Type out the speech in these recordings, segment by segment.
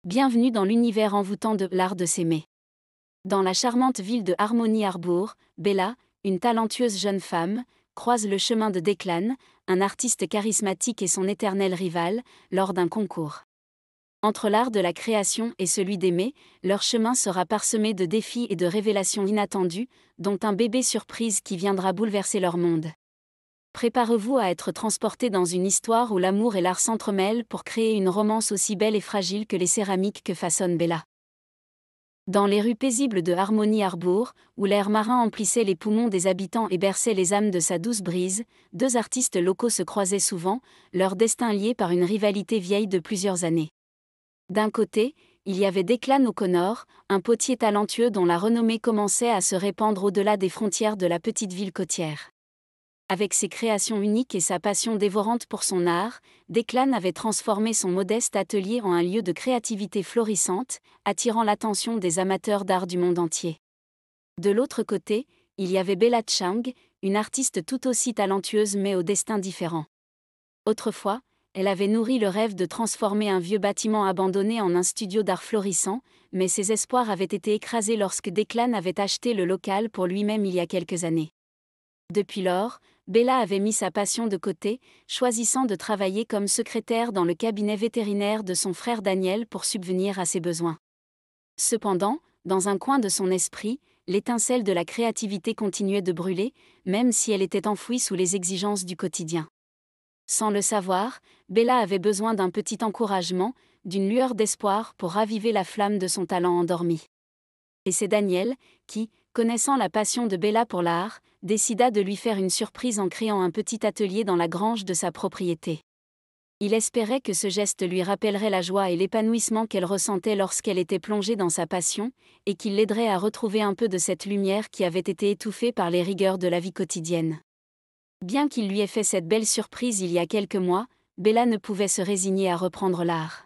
Bienvenue dans l'univers envoûtant de l'art de s'aimer. Dans la charmante ville de Harmony Harbour, Bella, une talentueuse jeune femme, croise le chemin de Declan, un artiste charismatique et son éternel rival, lors d'un concours. Entre l'art de la création et celui d'aimer, leur chemin sera parsemé de défis et de révélations inattendues, dont un bébé surprise qui viendra bouleverser leur monde. Préparez-vous à être transporté dans une histoire où l'amour et l'art s'entremêlent pour créer une romance aussi belle et fragile que les céramiques que façonne Bella. Dans les rues paisibles de Harmony Harbour, où l'air marin emplissait les poumons des habitants et berçait les âmes de sa douce brise, deux artistes locaux se croisaient souvent, leur destin lié par une rivalité vieille de plusieurs années. D'un côté, il y avait Declan O'Connor, un potier talentueux dont la renommée commençait à se répandre au-delà des frontières de la petite ville côtière. Avec ses créations uniques et sa passion dévorante pour son art, Declan avait transformé son modeste atelier en un lieu de créativité florissante, attirant l'attention des amateurs d'art du monde entier. De l'autre côté, il y avait Bella Chang, une artiste tout aussi talentueuse mais au destin différent. Autrefois, elle avait nourri le rêve de transformer un vieux bâtiment abandonné en un studio d'art florissant, mais ses espoirs avaient été écrasés lorsque Declan avait acheté le local pour lui-même il y a quelques années. Depuis lors, Bella avait mis sa passion de côté, choisissant de travailler comme secrétaire dans le cabinet vétérinaire de son frère Daniel pour subvenir à ses besoins. Cependant, dans un coin de son esprit, l'étincelle de la créativité continuait de brûler, même si elle était enfouie sous les exigences du quotidien. Sans le savoir, Bella avait besoin d'un petit encouragement, d'une lueur d'espoir pour raviver la flamme de son talent endormi. Et c'est Daniel qui, connaissant la passion de Bella pour l'art, décida de lui faire une surprise en créant un petit atelier dans la grange de sa propriété. Il espérait que ce geste lui rappellerait la joie et l'épanouissement qu'elle ressentait lorsqu'elle était plongée dans sa passion, et qu'il l'aiderait à retrouver un peu de cette lumière qui avait été étouffée par les rigueurs de la vie quotidienne. Bien qu'il lui ait fait cette belle surprise il y a quelques mois, Bella ne pouvait se résigner à reprendre l'art.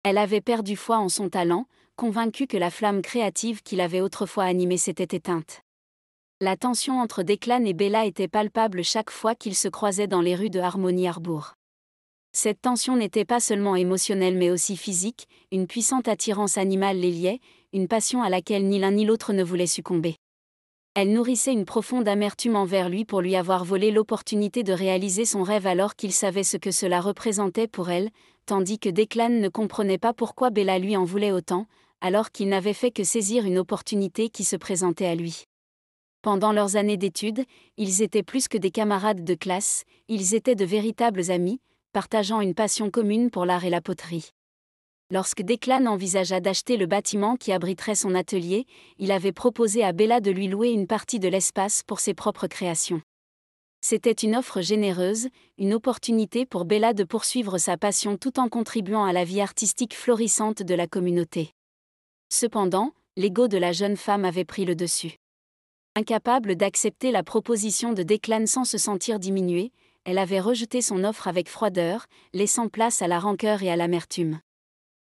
Elle avait perdu foi en son talent, convaincue que la flamme créative qui l'avait autrefois animée s'était éteinte. La tension entre Declan et Bella était palpable chaque fois qu'ils se croisaient dans les rues de Harmony Harbour. Cette tension n'était pas seulement émotionnelle mais aussi physique, une puissante attirance animale les liait, une passion à laquelle ni l'un ni l'autre ne voulait succomber. Elle nourrissait une profonde amertume envers lui pour lui avoir volé l'opportunité de réaliser son rêve alors qu'il savait ce que cela représentait pour elle, tandis que Declan ne comprenait pas pourquoi Bella lui en voulait autant, alors qu'il n'avait fait que saisir une opportunité qui se présentait à lui. Pendant leurs années d'études, ils étaient plus que des camarades de classe, ils étaient de véritables amis, partageant une passion commune pour l'art et la poterie. Lorsque Declan envisagea d'acheter le bâtiment qui abriterait son atelier, il avait proposé à Bella de lui louer une partie de l'espace pour ses propres créations. C'était une offre généreuse, une opportunité pour Bella de poursuivre sa passion tout en contribuant à la vie artistique florissante de la communauté. Cependant, l'ego de la jeune femme avait pris le dessus. Incapable d'accepter la proposition de Declan sans se sentir diminuée, elle avait rejeté son offre avec froideur, laissant place à la rancœur et à l'amertume.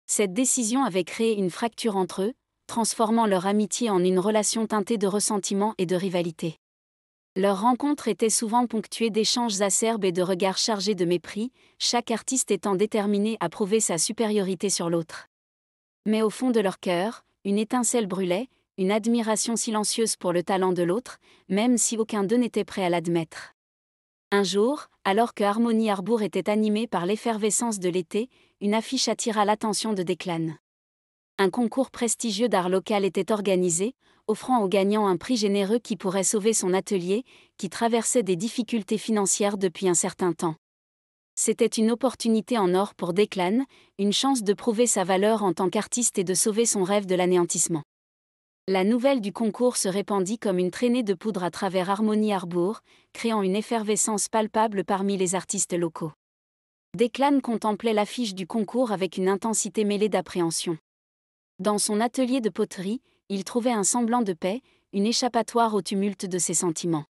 Cette décision avait créé une fracture entre eux, transformant leur amitié en une relation teintée de ressentiment et de rivalité. Leur rencontre était souvent ponctuée d'échanges acerbes et de regards chargés de mépris, chaque artiste étant déterminé à prouver sa supériorité sur l'autre. Mais au fond de leur cœur, une étincelle brûlait, une admiration silencieuse pour le talent de l'autre, même si aucun d'eux n'était prêt à l'admettre. Un jour, alors que Harmony Harbour était animée par l'effervescence de l'été, une affiche attira l'attention de Declan. Un concours prestigieux d'art local était organisé, offrant aux gagnants un prix généreux qui pourrait sauver son atelier, qui traversait des difficultés financières depuis un certain temps. C'était une opportunité en or pour Declan, une chance de prouver sa valeur en tant qu'artiste et de sauver son rêve de l'anéantissement. La nouvelle du concours se répandit comme une traînée de poudre à travers Harmony Harbour, créant une effervescence palpable parmi les artistes locaux. Declan contemplait l'affiche du concours avec une intensité mêlée d'appréhension. Dans son atelier de poterie, il trouvait un semblant de paix, une échappatoire au tumulte de ses sentiments.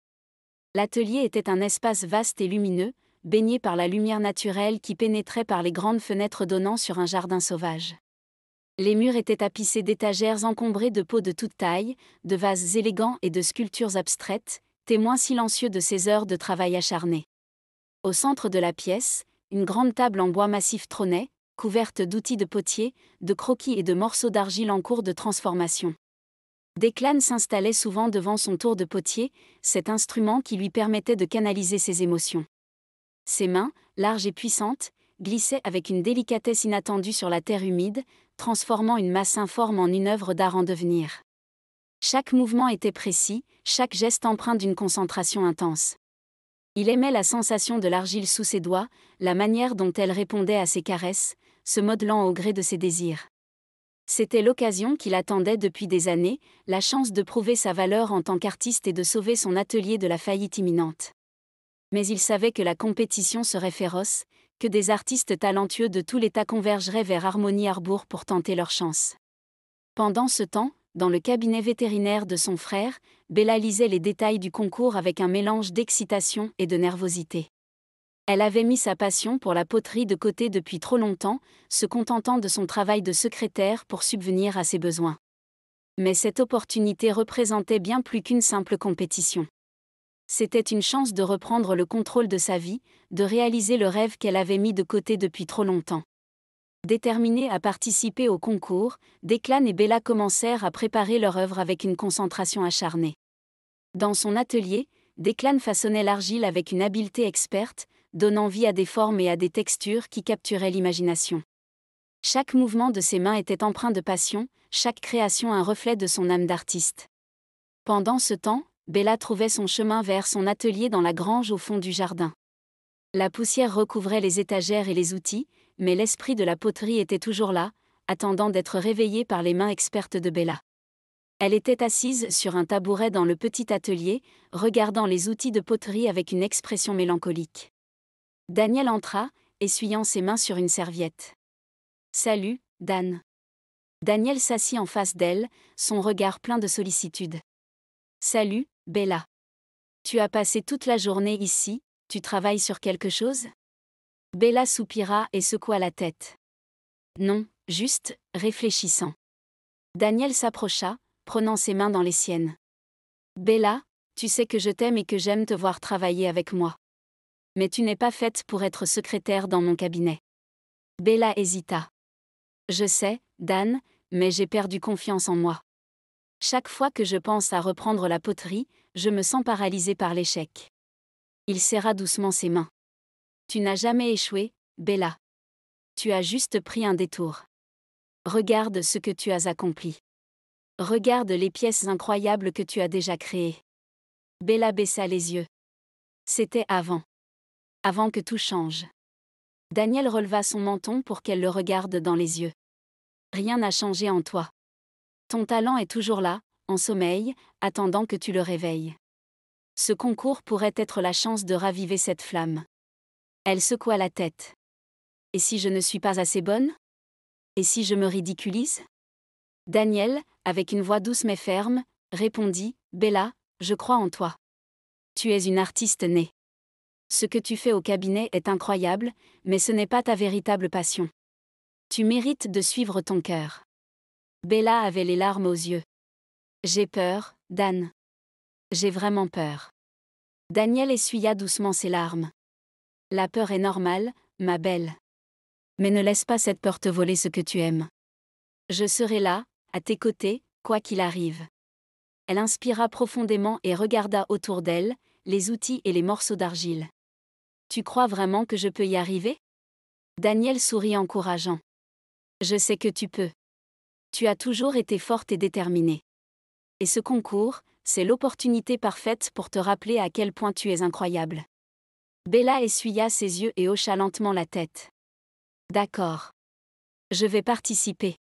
L'atelier était un espace vaste et lumineux, baigné par la lumière naturelle qui pénétrait par les grandes fenêtres donnant sur un jardin sauvage. Les murs étaient tapissés d'étagères encombrées de pots de toute taille, de vases élégants et de sculptures abstraites, témoins silencieux de ses heures de travail acharné. Au centre de la pièce, une grande table en bois massif trônait, couverte d'outils de potier, de croquis et de morceaux d'argile en cours de transformation. Declan s'installait souvent devant son tour de potier, cet instrument qui lui permettait de canaliser ses émotions. Ses mains, larges et puissantes, glissaient avec une délicatesse inattendue sur la terre humide, transformant une masse informe en une œuvre d'art en devenir. Chaque mouvement était précis, chaque geste empreint d'une concentration intense. Il aimait la sensation de l'argile sous ses doigts, la manière dont elle répondait à ses caresses, se modelant au gré de ses désirs. C'était l'occasion qu'il attendait depuis des années, la chance de prouver sa valeur en tant qu'artiste et de sauver son atelier de la faillite imminente. Mais il savait que la compétition serait féroce, que des artistes talentueux de tout l'État convergeraient vers Harmony Arbour pour tenter leur chance. Pendant ce temps, dans le cabinet vétérinaire de son frère, Bella lisait les détails du concours avec un mélange d'excitation et de nervosité. Elle avait mis sa passion pour la poterie de côté depuis trop longtemps, se contentant de son travail de secrétaire pour subvenir à ses besoins. Mais cette opportunité représentait bien plus qu'une simple compétition. C'était une chance de reprendre le contrôle de sa vie, de réaliser le rêve qu'elle avait mis de côté depuis trop longtemps. Déterminés à participer au concours, Declan et Bella commencèrent à préparer leur œuvre avec une concentration acharnée. Dans son atelier, Declan façonnait l'argile avec une habileté experte, donnant vie à des formes et à des textures qui capturaient l'imagination. Chaque mouvement de ses mains était empreint de passion, chaque création un reflet de son âme d'artiste. Pendant ce temps, Bella trouvait son chemin vers son atelier dans la grange au fond du jardin. La poussière recouvrait les étagères et les outils, mais l'esprit de la poterie était toujours là, attendant d'être réveillé par les mains expertes de Bella. Elle était assise sur un tabouret dans le petit atelier, regardant les outils de poterie avec une expression mélancolique. Daniel entra, essuyant ses mains sur une serviette. « Salut, Dan. » Daniel s'assit en face d'elle, son regard plein de sollicitude. « Salut, Bella. Tu as passé toute la journée ici, tu travailles sur quelque chose ?» Bella soupira et secoua la tête. « Non, juste, réfléchissant. » Daniel s'approcha, prenant ses mains dans les siennes. « Bella, tu sais que je t'aime et que j'aime te voir travailler avec moi. Mais tu n'es pas faite pour être secrétaire dans mon cabinet. » Bella hésita. « Je sais, Dan, mais j'ai perdu confiance en moi. Chaque fois que je pense à reprendre la poterie, je me sens paralysée par l'échec. » Il serra doucement ses mains. « Tu n'as jamais échoué, Bella. Tu as juste pris un détour. Regarde ce que tu as accompli. Regarde les pièces incroyables que tu as déjà créées. » Bella baissa les yeux. C'était avant. Avant que tout change. Daniel releva son menton pour qu'elle le regarde dans les yeux. « Rien n'a changé en toi. Ton talent est toujours là, en sommeil, attendant que tu le réveilles. Ce concours pourrait être la chance de raviver cette flamme. » Elle secoua la tête. « Et si je ne suis pas assez bonne ? Et si je me ridiculise ?» Daniel, avec une voix douce mais ferme, répondit « Bella, je crois en toi. Tu es une artiste née. Ce que tu fais au cabinet est incroyable, mais ce n'est pas ta véritable passion. Tu mérites de suivre ton cœur. » Bella avait les larmes aux yeux. « J'ai peur, Dan. J'ai vraiment peur. » Daniel essuya doucement ses larmes. « La peur est normale, ma belle. Mais ne laisse pas cette peur te voler ce que tu aimes. Je serai là, à tes côtés, quoi qu'il arrive. » Elle inspira profondément et regarda autour d'elle, les outils et les morceaux d'argile. « Tu crois vraiment que je peux y arriver ?» Daniel sourit encourageant. « Je sais que tu peux. Tu as toujours été forte et déterminée. Et ce concours, c'est l'opportunité parfaite pour te rappeler à quel point tu es incroyable. » Bella essuya ses yeux et hocha lentement la tête. « D'accord. Je vais participer.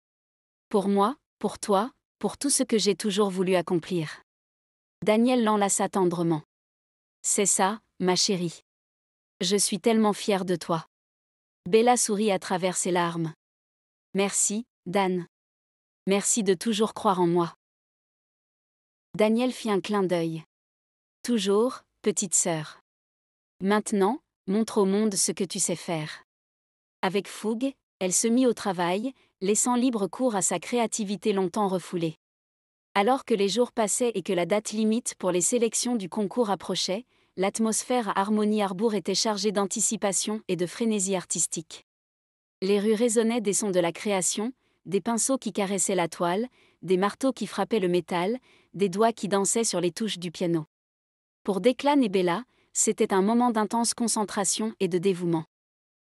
Pour moi, pour toi, pour tout ce que j'ai toujours voulu accomplir. » Daniel l'enlaça tendrement. « C'est ça, ma chérie. Je suis tellement fière de toi. » Bella sourit à travers ses larmes. « Merci, Dan. Merci de toujours croire en moi. » Daniel fit un clin d'œil. « Toujours, petite sœur. Maintenant, montre au monde ce que tu sais faire. » Avec fougue, elle se mit au travail, laissant libre cours à sa créativité longtemps refoulée. Alors que les jours passaient et que la date limite pour les sélections du concours approchait, l'atmosphère à Harmony Arbour était chargée d'anticipation et de frénésie artistique. Les rues résonnaient des sons de la création, des pinceaux qui caressaient la toile, des marteaux qui frappaient le métal, des doigts qui dansaient sur les touches du piano. Pour Declan et Bella, c'était un moment d'intense concentration et de dévouement.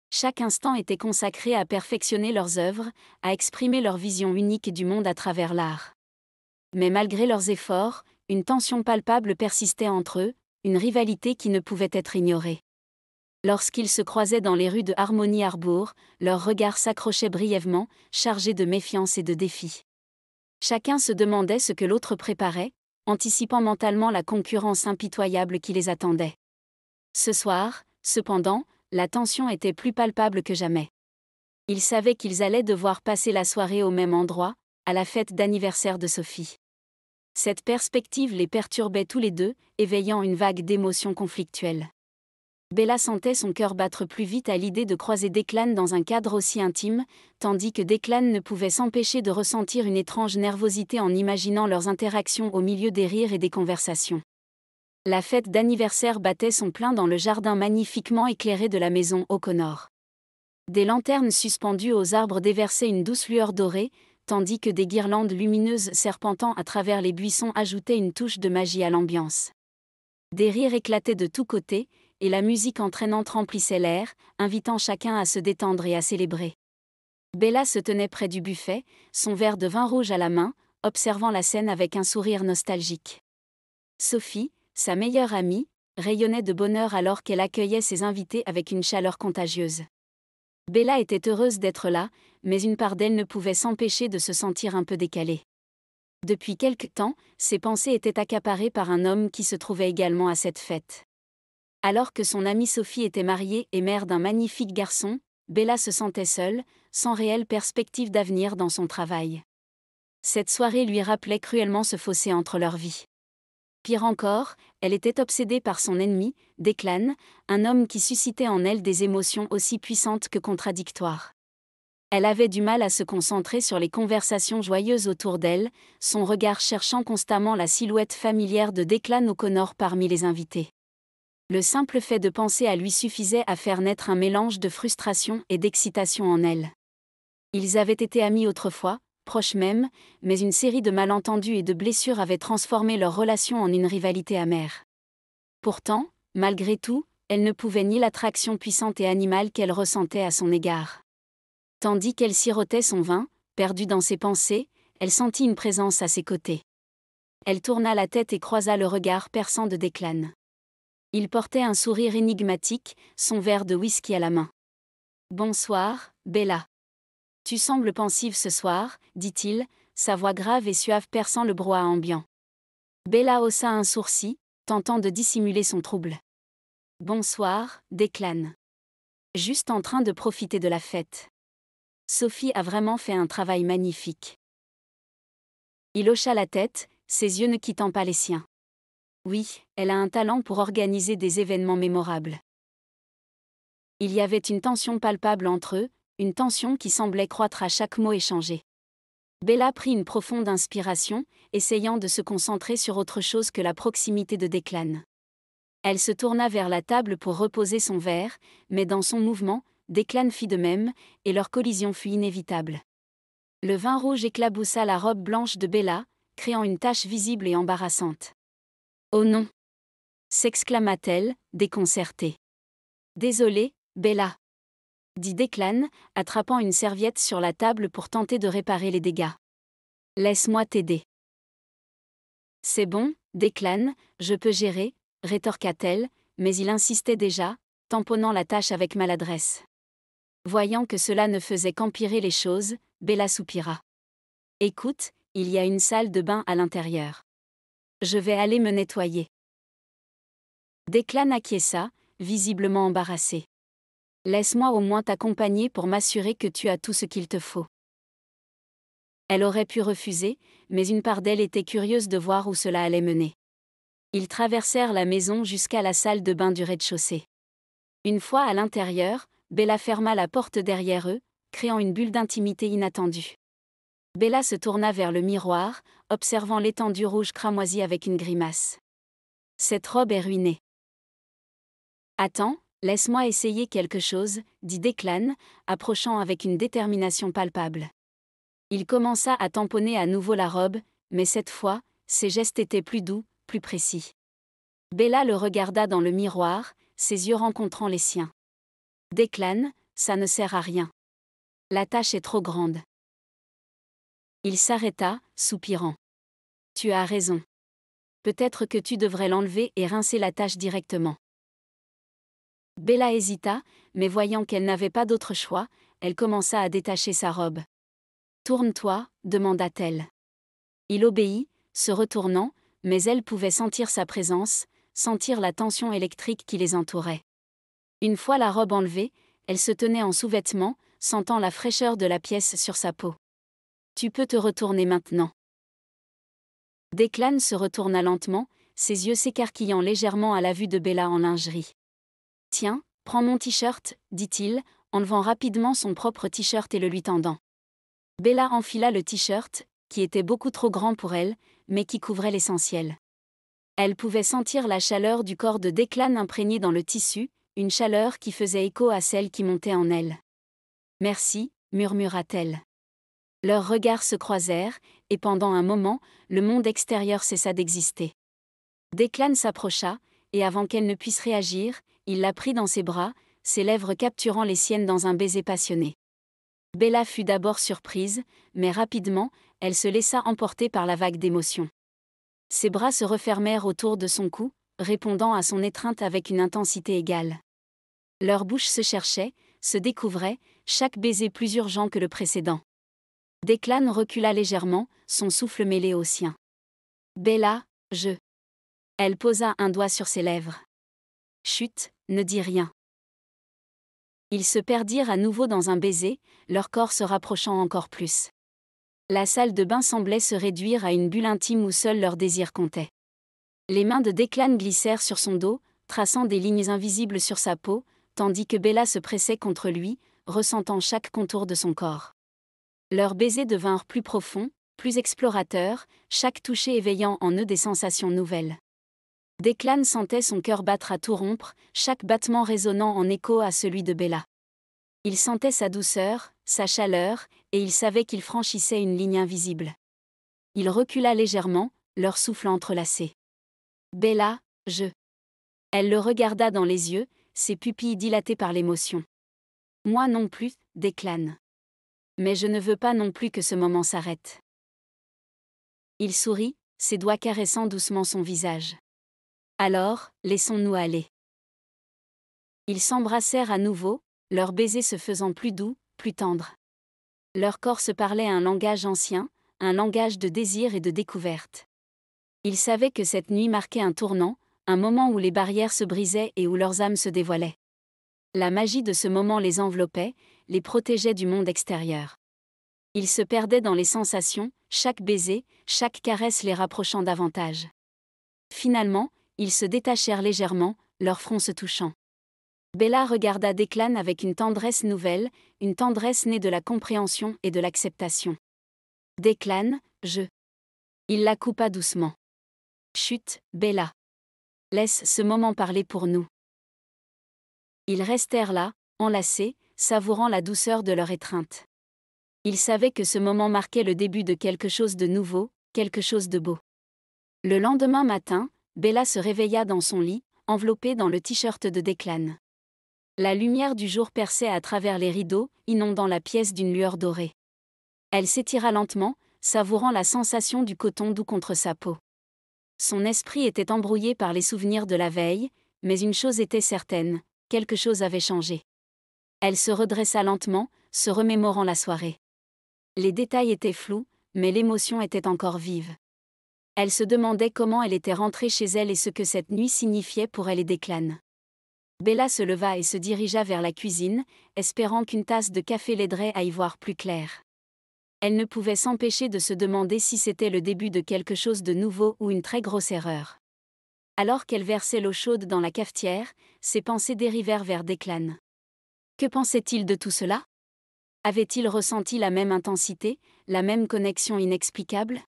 Chaque instant était consacré à perfectionner leurs œuvres, à exprimer leur vision unique du monde à travers l'art. Mais malgré leurs efforts, une tension palpable persistait entre eux, une rivalité qui ne pouvait être ignorée. Lorsqu'ils se croisaient dans les rues de Harmony Harbour, leurs regards s'accrochaient brièvement, chargés de méfiance et de défi. Chacun se demandait ce que l'autre préparait, anticipant mentalement la concurrence impitoyable qui les attendait. Ce soir, cependant, la tension était plus palpable que jamais. Ils savaient qu'ils allaient devoir passer la soirée au même endroit, à la fête d'anniversaire de Sophie. Cette perspective les perturbait tous les deux, éveillant une vague d'émotions conflictuelles. Bella sentait son cœur battre plus vite à l'idée de croiser Declan dans un cadre aussi intime, tandis que Declan ne pouvait s'empêcher de ressentir une étrange nervosité en imaginant leurs interactions au milieu des rires et des conversations. La fête d'anniversaire battait son plein dans le jardin magnifiquement éclairé de la maison O'Connor. Des lanternes suspendues aux arbres déversaient une douce lueur dorée, tandis que des guirlandes lumineuses serpentant à travers les buissons ajoutaient une touche de magie à l'ambiance. Des rires éclataient de tous côtés, et la musique entraînante remplissait l'air, invitant chacun à se détendre et à célébrer. Bella se tenait près du buffet, son verre de vin rouge à la main, observant la scène avec un sourire nostalgique. Sophie, sa meilleure amie, rayonnait de bonheur alors qu'elle accueillait ses invités avec une chaleur contagieuse. Bella était heureuse d'être là, mais une part d'elle ne pouvait s'empêcher de se sentir un peu décalée. Depuis quelque temps, ses pensées étaient accaparées par un homme qui se trouvait également à cette fête. Alors que son amie Sophie était mariée et mère d'un magnifique garçon, Bella se sentait seule, sans réelle perspective d'avenir dans son travail. Cette soirée lui rappelait cruellement ce fossé entre leurs vies. Pire encore, elle était obsédée par son ennemi, Declan, un homme qui suscitait en elle des émotions aussi puissantes que contradictoires. Elle avait du mal à se concentrer sur les conversations joyeuses autour d'elle, son regard cherchant constamment la silhouette familière de Declan O'Connor parmi les invités. Le simple fait de penser à lui suffisait à faire naître un mélange de frustration et d'excitation en elle. Ils avaient été amis autrefois, proches même, mais une série de malentendus et de blessures avaient transformé leur relation en une rivalité amère. Pourtant, malgré tout, elle ne pouvait nier l'attraction puissante et animale qu'elle ressentait à son égard. Tandis qu'elle sirotait son vin, perdue dans ses pensées, elle sentit une présence à ses côtés. Elle tourna la tête et croisa le regard perçant de Declan. Il portait un sourire énigmatique, son verre de whisky à la main. « Bonsoir, Bella. Tu sembles pensive ce soir, dit-il, sa voix grave et suave perçant le brouhaha ambiant. Bella haussa un sourcil, tentant de dissimuler son trouble. « Bonsoir, Declan. Juste en train de profiter de la fête. Sophie a vraiment fait un travail magnifique. » Il hocha la tête, ses yeux ne quittant pas les siens. Oui, elle a un talent pour organiser des événements mémorables. Il y avait une tension palpable entre eux, une tension qui semblait croître à chaque mot échangé. Bella prit une profonde inspiration, essayant de se concentrer sur autre chose que la proximité de Declan. Elle se tourna vers la table pour reposer son verre, mais dans son mouvement, Declan fit de même, et leur collision fut inévitable. Le vin rouge éclaboussa la robe blanche de Bella, créant une tache visible et embarrassante. « Oh non !» s'exclama-t-elle, déconcertée. « Désolée, Bella !» dit Declan, attrapant une serviette sur la table pour tenter de réparer les dégâts. « Laisse-moi t'aider. »« C'est bon, Declan, je peux gérer, » rétorqua-t-elle, mais il insistait déjà, tamponnant la tâche avec maladresse. Voyant que cela ne faisait qu'empirer les choses, Bella soupira. « Écoute, il y a une salle de bain à l'intérieur. Je vais aller me nettoyer. » Declan acquiesça, visiblement embarrassé. « Laisse-moi au moins t'accompagner pour m'assurer que tu as tout ce qu'il te faut. » Elle aurait pu refuser, mais une part d'elle était curieuse de voir où cela allait mener. Ils traversèrent la maison jusqu'à la salle de bain du rez-de-chaussée. Une fois à l'intérieur, Bella ferma la porte derrière eux, créant une bulle d'intimité inattendue. Bella se tourna vers le miroir, observant l'étendue rouge cramoisie avec une grimace. « Cette robe est ruinée. » « Attends, Laisse-moi essayer quelque chose, dit Declan, approchant avec une détermination palpable. Il commença à tamponner à nouveau la robe, mais cette fois, ses gestes étaient plus doux, plus précis. Bella le regarda dans le miroir, ses yeux rencontrant les siens. Declan, ça ne sert à rien. La tâche est trop grande. Il s'arrêta, soupirant. Tu as raison. Peut-être que tu devrais l'enlever et rincer la tâche directement. Bella hésita, mais voyant qu'elle n'avait pas d'autre choix, elle commença à détacher sa robe. Tourne-toi, demanda-t-elle. Il obéit, se retournant, mais elle pouvait sentir sa présence, sentir la tension électrique qui les entourait. Une fois la robe enlevée, elle se tenait en sous-vêtements, sentant la fraîcheur de la pièce sur sa peau. Tu peux te retourner maintenant. Declan se retourna lentement, ses yeux s'écarquillant légèrement à la vue de Bella en lingerie. Tiens, prends mon t-shirt, dit-il, enlevant rapidement son propre t-shirt et le lui tendant. Bella enfila le t-shirt, qui était beaucoup trop grand pour elle, mais qui couvrait l'essentiel. Elle pouvait sentir la chaleur du corps de Declan imprégnée dans le tissu, une chaleur qui faisait écho à celle qui montait en elle. Merci, murmura-t-elle. Leurs regards se croisèrent, et pendant un moment, le monde extérieur cessa d'exister. Declan s'approcha, et avant qu'elle ne puisse réagir, il la prit dans ses bras, ses lèvres capturant les siennes dans un baiser passionné. Bella fut d'abord surprise, mais rapidement, elle se laissa emporter par la vague d'émotions. Ses bras se refermèrent autour de son cou, répondant à son étreinte avec une intensité égale. Leurs bouches se cherchaient, se découvraient, chaque baiser plus urgent que le précédent. Declan recula légèrement, son souffle mêlé au sien. Bella, je. Elle posa un doigt sur ses lèvres. Chut, ne dis rien. Ils se perdirent à nouveau dans un baiser, leurs corps se rapprochant encore plus. La salle de bain semblait se réduire à une bulle intime où seul leur désir comptait. Les mains de Declan glissèrent sur son dos, traçant des lignes invisibles sur sa peau, tandis que Bella se pressait contre lui, ressentant chaque contour de son corps. Leurs baisers devinrent plus profonds, plus explorateurs, chaque toucher éveillant en eux des sensations nouvelles. Declan sentait son cœur battre à tout rompre, chaque battement résonnant en écho à celui de Bella. Il sentait sa douceur, sa chaleur, et il savait qu'il franchissait une ligne invisible. Il recula légèrement, leur souffle entrelacé. Bella, je. Elle le regarda dans les yeux, ses pupilles dilatées par l'émotion. Moi non plus, Declan. Mais je ne veux pas non plus que ce moment s'arrête. Il sourit, ses doigts caressant doucement son visage. Alors, laissons-nous aller. Ils s'embrassèrent à nouveau, leurs baisers se faisant plus doux, plus tendres. Leur corps se parlait un langage ancien, un langage de désir et de découverte. Ils savaient que cette nuit marquait un tournant, un moment où les barrières se brisaient et où leurs âmes se dévoilaient. La magie de ce moment les enveloppait, les protégeait du monde extérieur. Ils se perdaient dans les sensations, chaque baiser, chaque caresse les rapprochant davantage. Finalement, ils se détachèrent légèrement, leurs fronts se touchant. Bella regarda Declan avec une tendresse nouvelle, une tendresse née de la compréhension et de l'acceptation. Declan, je. Il la coupa doucement. Chut, Bella. Laisse ce moment parler pour nous. Ils restèrent là, enlacés, savourant la douceur de leur étreinte. Ils savaient que ce moment marquait le début de quelque chose de nouveau, quelque chose de beau. Le lendemain matin, Bella se réveilla dans son lit, enveloppée dans le t-shirt de Declan. La lumière du jour perçait à travers les rideaux, inondant la pièce d'une lueur dorée. Elle s'étira lentement, savourant la sensation du coton doux contre sa peau. Son esprit était embrouillé par les souvenirs de la veille, mais une chose était certaine, quelque chose avait changé. Elle se redressa lentement, se remémorant la soirée. Les détails étaient flous, mais l'émotion était encore vive. Elle se demandait comment elle était rentrée chez elle et ce que cette nuit signifiait pour elle et Declan. Bella se leva et se dirigea vers la cuisine, espérant qu'une tasse de café l'aiderait à y voir plus clair. Elle ne pouvait s'empêcher de se demander si c'était le début de quelque chose de nouveau ou une très grosse erreur. Alors qu'elle versait l'eau chaude dans la cafetière, ses pensées dérivèrent vers Declan. Que pensait-il de tout cela ? Avait-il ressenti la même intensité, la même connexion inexplicable ?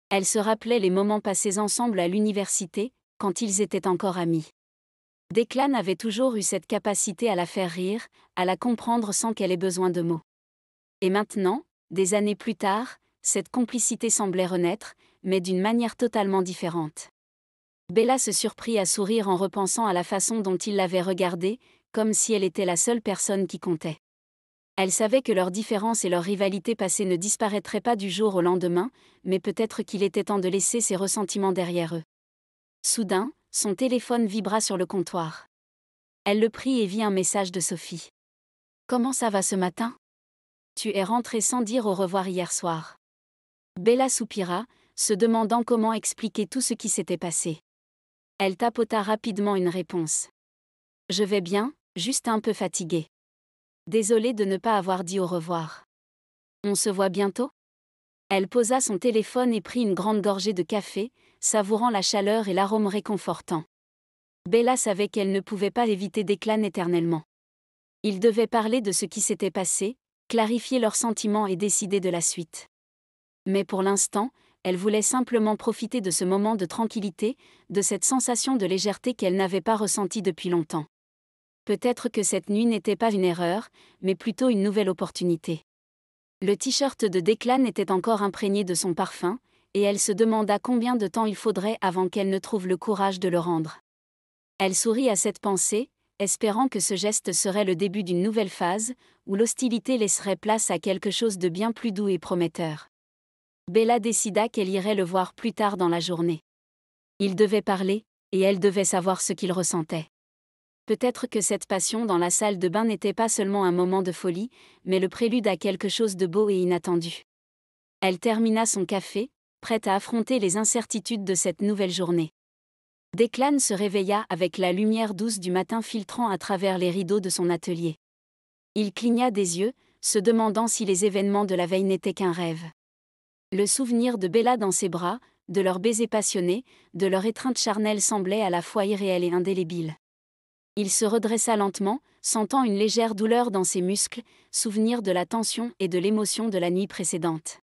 Elle se rappelait les moments passés ensemble à l'université, quand ils étaient encore amis. Declan avait toujours eu cette capacité à la faire rire, à la comprendre sans qu'elle ait besoin de mots. Et maintenant, des années plus tard, cette complicité semblait renaître, mais d'une manière totalement différente. Bella se surprit à sourire en repensant à la façon dont il l'avait regardée, comme si elle était la seule personne qui comptait. Elle savait que leur différence et leur rivalité passée ne disparaîtraient pas du jour au lendemain, mais peut-être qu'il était temps de laisser ces ressentiments derrière eux. Soudain, son téléphone vibra sur le comptoir. Elle le prit et vit un message de Sophie. « Comment ça va ce matin ? Tu es rentrée sans dire au revoir hier soir. » Bella soupira, se demandant comment expliquer tout ce qui s'était passé. Elle tapota rapidement une réponse. « Je vais bien, juste un peu fatiguée. Désolée de ne pas avoir dit au revoir. On se voit bientôt ?» Elle posa son téléphone et prit une grande gorgée de café, savourant la chaleur et l'arôme réconfortant. Bella savait qu'elle ne pouvait pas éviter Declan éternellement. Ils devaient parler de ce qui s'était passé, clarifier leurs sentiments et décider de la suite. Mais pour l'instant, elle voulait simplement profiter de ce moment de tranquillité, de cette sensation de légèreté qu'elle n'avait pas ressentie depuis longtemps. Peut-être que cette nuit n'était pas une erreur, mais plutôt une nouvelle opportunité. Le t-shirt de Declan était encore imprégné de son parfum, et elle se demanda combien de temps il faudrait avant qu'elle ne trouve le courage de le rendre. Elle sourit à cette pensée, espérant que ce geste serait le début d'une nouvelle phase, où l'hostilité laisserait place à quelque chose de bien plus doux et prometteur. Bella décida qu'elle irait le voir plus tard dans la journée. Ils devaient parler, et elle devait savoir ce qu'il ressentait. Peut-être que cette passion dans la salle de bain n'était pas seulement un moment de folie, mais le prélude à quelque chose de beau et inattendu. Elle termina son café, prête à affronter les incertitudes de cette nouvelle journée. Declan se réveilla avec la lumière douce du matin filtrant à travers les rideaux de son atelier. Il cligna des yeux, se demandant si les événements de la veille n'étaient qu'un rêve. Le souvenir de Bella dans ses bras, de leur baiser passionné, de leur étreinte charnelle semblait à la fois irréel et indélébile. Il se redressa lentement, sentant une légère douleur dans ses muscles, souvenir de la tension et de l'émotion de la nuit précédente.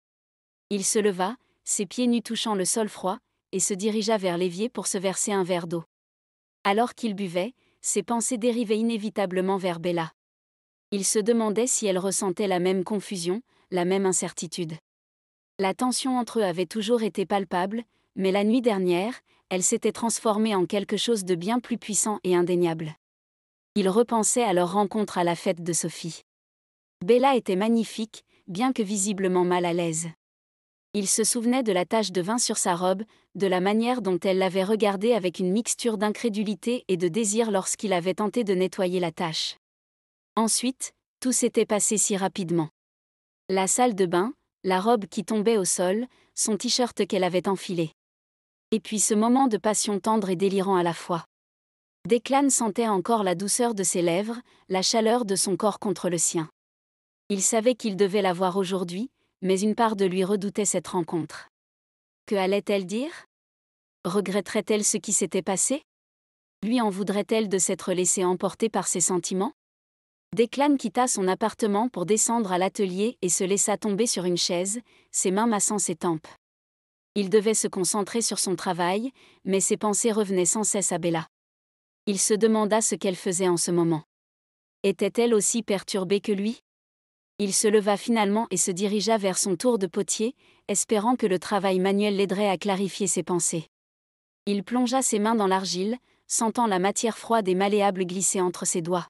Il se leva, ses pieds nus touchant le sol froid, et se dirigea vers l'évier pour se verser un verre d'eau. Alors qu'il buvait, ses pensées dérivaient inévitablement vers Bella. Il se demandait si elle ressentait la même confusion, la même incertitude. La tension entre eux avait toujours été palpable, mais la nuit dernière, elle s'était transformée en quelque chose de bien plus puissant et indéniable. Il repensait à leur rencontre à la fête de Sophie. Bella était magnifique, bien que visiblement mal à l'aise. Il se souvenait de la tache de vin sur sa robe, de la manière dont elle l'avait regardé avec une mixture d'incrédulité et de désir lorsqu'il avait tenté de nettoyer la tache. Ensuite, tout s'était passé si rapidement. La salle de bain, la robe qui tombait au sol, son t-shirt qu'elle avait enfilé. Et puis ce moment de passion tendre et délirant à la fois. Declan sentait encore la douceur de ses lèvres, la chaleur de son corps contre le sien. Il savait qu'il devait la voir aujourd'hui, mais une part de lui redoutait cette rencontre. Que allait-elle dire ? Regretterait-elle ce qui s'était passé ? Lui en voudrait-elle de s'être laissée emporter par ses sentiments ? Declan quitta son appartement pour descendre à l'atelier et se laissa tomber sur une chaise, ses mains massant ses tempes. Il devait se concentrer sur son travail, mais ses pensées revenaient sans cesse à Bella. Il se demanda ce qu'elle faisait en ce moment. Était-elle aussi perturbée que lui ? Il se leva finalement et se dirigea vers son tour de potier, espérant que le travail manuel l'aiderait à clarifier ses pensées. Il plongea ses mains dans l'argile, sentant la matière froide et malléable glisser entre ses doigts.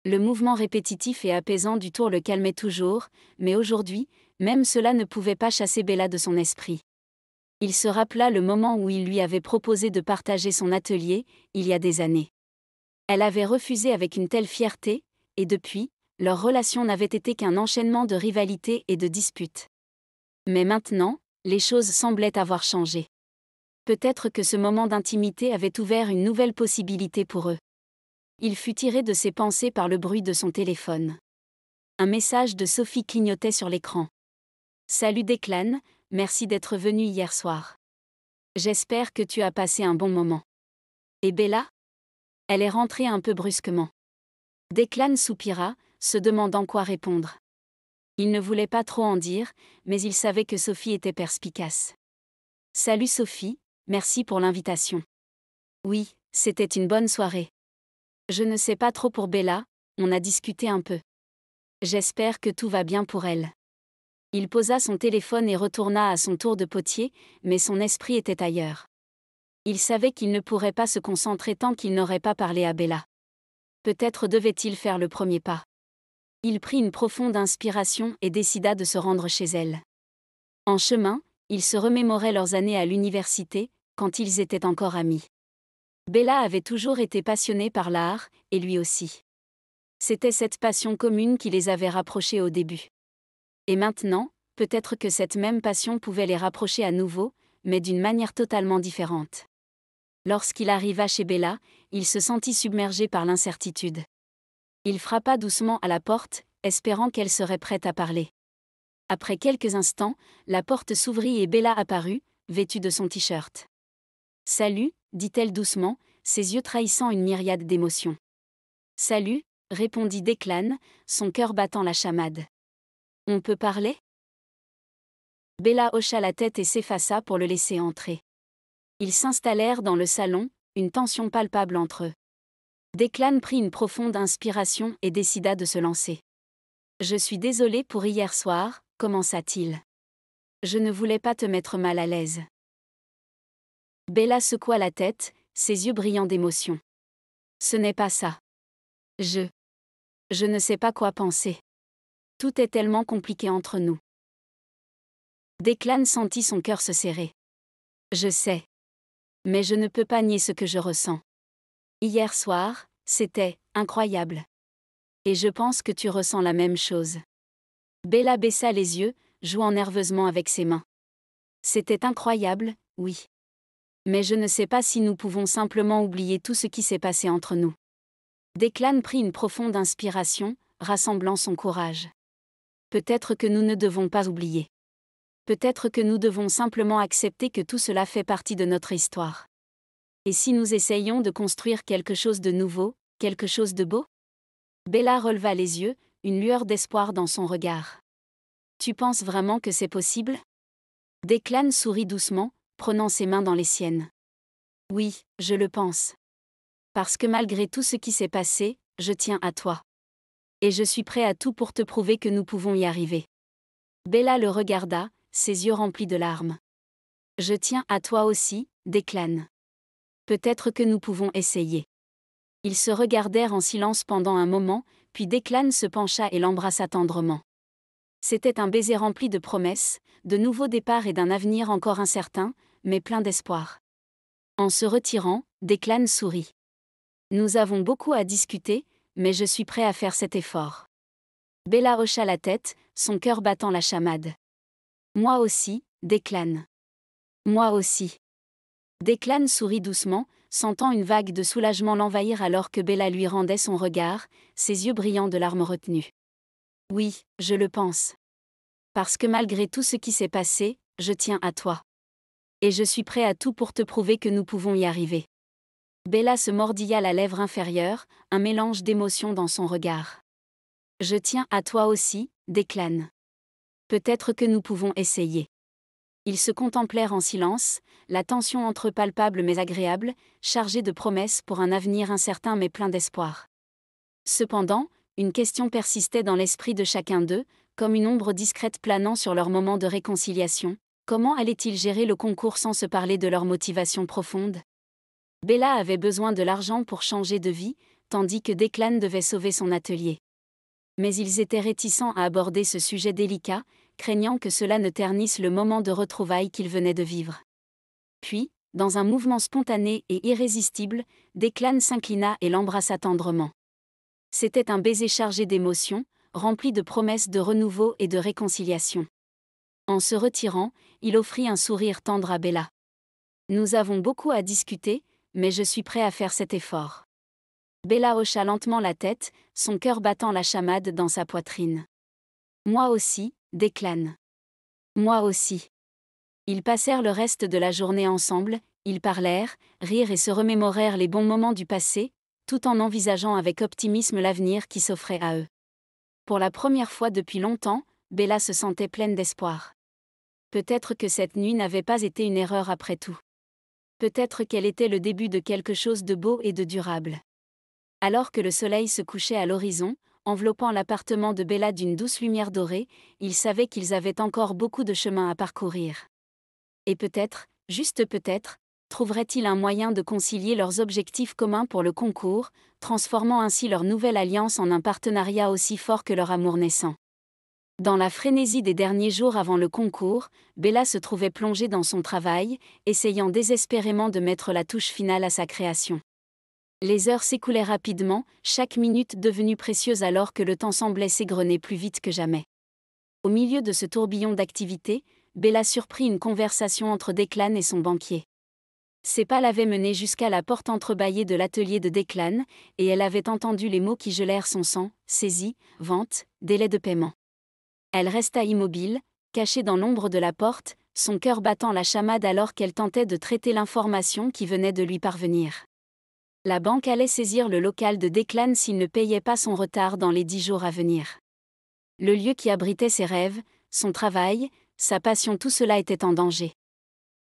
Le mouvement répétitif et apaisant du tour le calmait toujours, mais aujourd'hui, même cela ne pouvait pas chasser Bella de son esprit. Il se rappela le moment où il lui avait proposé de partager son atelier, il y a des années. Elle avait refusé avec une telle fierté, et depuis, leur relation n'avait été qu'un enchaînement de rivalités et de disputes. Mais maintenant, les choses semblaient avoir changé. Peut-être que ce moment d'intimité avait ouvert une nouvelle possibilité pour eux. Il fut tiré de ses pensées par le bruit de son téléphone. Un message de Sophie clignotait sur l'écran. « Salut Declan, merci d'être venu hier soir. J'espère que tu as passé un bon moment. Et Bella ? » Elle est rentrée un peu brusquement. Declan soupira, se demandant quoi répondre. Il ne voulait pas trop en dire, mais il savait que Sophie était perspicace. « Salut Sophie, merci pour l'invitation. Oui, c'était une bonne soirée. Je ne sais pas trop pour Bella, on a discuté un peu. J'espère que tout va bien pour elle. Il posa son téléphone et retourna à son tour de potier, mais son esprit était ailleurs. Il savait qu'il ne pourrait pas se concentrer tant qu'il n'aurait pas parlé à Bella. Peut-être devait-il faire le premier pas. Il prit une profonde inspiration et décida de se rendre chez elle. En chemin, il se remémorait leurs années à l'université, quand ils étaient encore amis. Bella avait toujours été passionnée par l'art, et lui aussi. C'était cette passion commune qui les avait rapprochés au début. Et maintenant, peut-être que cette même passion pouvait les rapprocher à nouveau, mais d'une manière totalement différente. Lorsqu'il arriva chez Bella, il se sentit submergé par l'incertitude. Il frappa doucement à la porte, espérant qu'elle serait prête à parler. Après quelques instants, la porte s'ouvrit et Bella apparut, vêtue de son t-shirt. « Salut », dit-elle doucement, ses yeux trahissant une myriade d'émotions. « Salut », répondit Declan, son cœur battant la chamade. « On peut parler ?» Bella hocha la tête et s'effaça pour le laisser entrer. Ils s'installèrent dans le salon, une tension palpable entre eux. Declan prit une profonde inspiration et décida de se lancer. « Je suis désolé pour hier soir », commença-t-il. « Je ne voulais pas te mettre mal à l'aise. » Bella secoua la tête, ses yeux brillants d'émotion. « Ce n'est pas ça. Je ne sais pas quoi penser. Tout est tellement compliqué entre nous. » Declan sentit son cœur se serrer. « Je sais. Mais je ne peux pas nier ce que je ressens. Hier soir, c'était incroyable. Et je pense que tu ressens la même chose. » Bella baissa les yeux, jouant nerveusement avec ses mains. « C'était incroyable, oui. Mais je ne sais pas si nous pouvons simplement oublier tout ce qui s'est passé entre nous. » Declan prit une profonde inspiration, rassemblant son courage. « Peut-être que nous ne devons pas oublier. Peut-être que nous devons simplement accepter que tout cela fait partie de notre histoire. Et si nous essayons de construire quelque chose de nouveau, quelque chose de beau ?» Bella releva les yeux, une lueur d'espoir dans son regard. « Tu penses vraiment que c'est possible ?» Declan sourit doucement, prenant ses mains dans les siennes. « Oui, je le pense. Parce que malgré tout ce qui s'est passé, je tiens à toi. Et je suis prêt à tout pour te prouver que nous pouvons y arriver. » Bella le regarda, ses yeux remplis de larmes. « Je tiens à toi aussi, Declan. Peut-être que nous pouvons essayer. » Ils se regardèrent en silence pendant un moment, puis Declan se pencha et l'embrassa tendrement. C'était un baiser rempli de promesses, de nouveaux départs et d'un avenir encore incertain, mais plein d'espoir. En se retirant, Declan sourit. « Nous avons beaucoup à discuter, mais je suis prêt à faire cet effort. » Bella hocha la tête, son cœur battant la chamade. « Moi aussi, Declan. Moi aussi. » Declan sourit doucement, sentant une vague de soulagement l'envahir alors que Bella lui rendait son regard, ses yeux brillants de larmes retenues. « Oui, je le pense. Parce que malgré tout ce qui s'est passé, je tiens à toi. Et je suis prêt à tout pour te prouver que nous pouvons y arriver. » Bella se mordilla la lèvre inférieure, un mélange d'émotions dans son regard. « Je tiens à toi aussi, Declan. Peut-être que nous pouvons essayer. » Ils se contemplèrent en silence, la tension entre eux palpable mais agréable, chargée de promesses pour un avenir incertain mais plein d'espoir. Cependant, une question persistait dans l'esprit de chacun d'eux, comme une ombre discrète planant sur leur moment de réconciliation. Comment allaient-ils gérer le concours sans se parler de leur motivation profonde ? Bella avait besoin de l'argent pour changer de vie, tandis que Declan devait sauver son atelier. Mais ils étaient réticents à aborder ce sujet délicat, craignant que cela ne ternisse le moment de retrouvailles qu'ils venaient de vivre. Puis, dans un mouvement spontané et irrésistible, Declan s'inclina et l'embrassa tendrement. C'était un baiser chargé d'émotions, rempli de promesses de renouveau et de réconciliation. En se retirant, il offrit un sourire tendre à Bella. « Nous avons beaucoup à discuter, mais je suis prêt à faire cet effort. » Bella hocha lentement la tête, son cœur battant la chamade dans sa poitrine. « Moi aussi, Declan. Moi aussi. » Ils passèrent le reste de la journée ensemble, ils parlèrent, rirent et se remémorèrent les bons moments du passé, tout en envisageant avec optimisme l'avenir qui s'offrait à eux. Pour la première fois depuis longtemps, Bella se sentait pleine d'espoir. Peut-être que cette nuit n'avait pas été une erreur après tout. Peut-être qu'elle était le début de quelque chose de beau et de durable. Alors que le soleil se couchait à l'horizon, enveloppant l'appartement de Bella d'une douce lumière dorée, ils savaient qu'ils avaient encore beaucoup de chemin à parcourir. Et peut-être, juste peut-être, trouveraient-ils un moyen de concilier leurs objectifs communs pour le concours, transformant ainsi leur nouvelle alliance en un partenariat aussi fort que leur amour naissant. Dans la frénésie des derniers jours avant le concours, Bella se trouvait plongée dans son travail, essayant désespérément de mettre la touche finale à sa création. Les heures s'écoulaient rapidement, chaque minute devenue précieuse alors que le temps semblait s'égrener plus vite que jamais. Au milieu de ce tourbillon d'activités, Bella surprit une conversation entre Declan et son banquier. Ses pas l'avaient menée jusqu'à la porte entrebâillée de l'atelier de Declan, et elle avait entendu les mots qui gelèrent son sang, saisie, vente, délai de paiement. Elle resta immobile, cachée dans l'ombre de la porte, son cœur battant la chamade alors qu'elle tentait de traiter l'information qui venait de lui parvenir. La banque allait saisir le local de Declan s'il ne payait pas son retard dans les 10 jours à venir. Le lieu qui abritait ses rêves, son travail, sa passion, tout cela était en danger.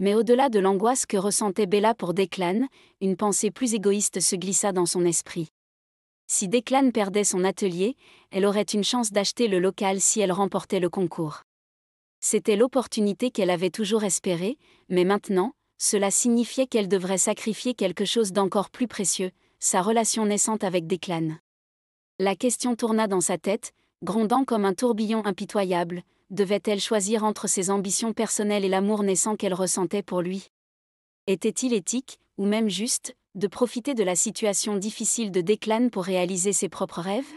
Mais au-delà de l'angoisse que ressentait Bella pour Declan, une pensée plus égoïste se glissa dans son esprit. Si Declan perdait son atelier, elle aurait une chance d'acheter le local si elle remportait le concours. C'était l'opportunité qu'elle avait toujours espérée, mais maintenant, cela signifiait qu'elle devrait sacrifier quelque chose d'encore plus précieux, sa relation naissante avec Declan. La question tourna dans sa tête, grondant comme un tourbillon impitoyable. Devait-elle choisir entre ses ambitions personnelles et l'amour naissant qu'elle ressentait pour lui? Était-il éthique, ou même juste, de profiter de la situation difficile de Declan pour réaliser ses propres rêves?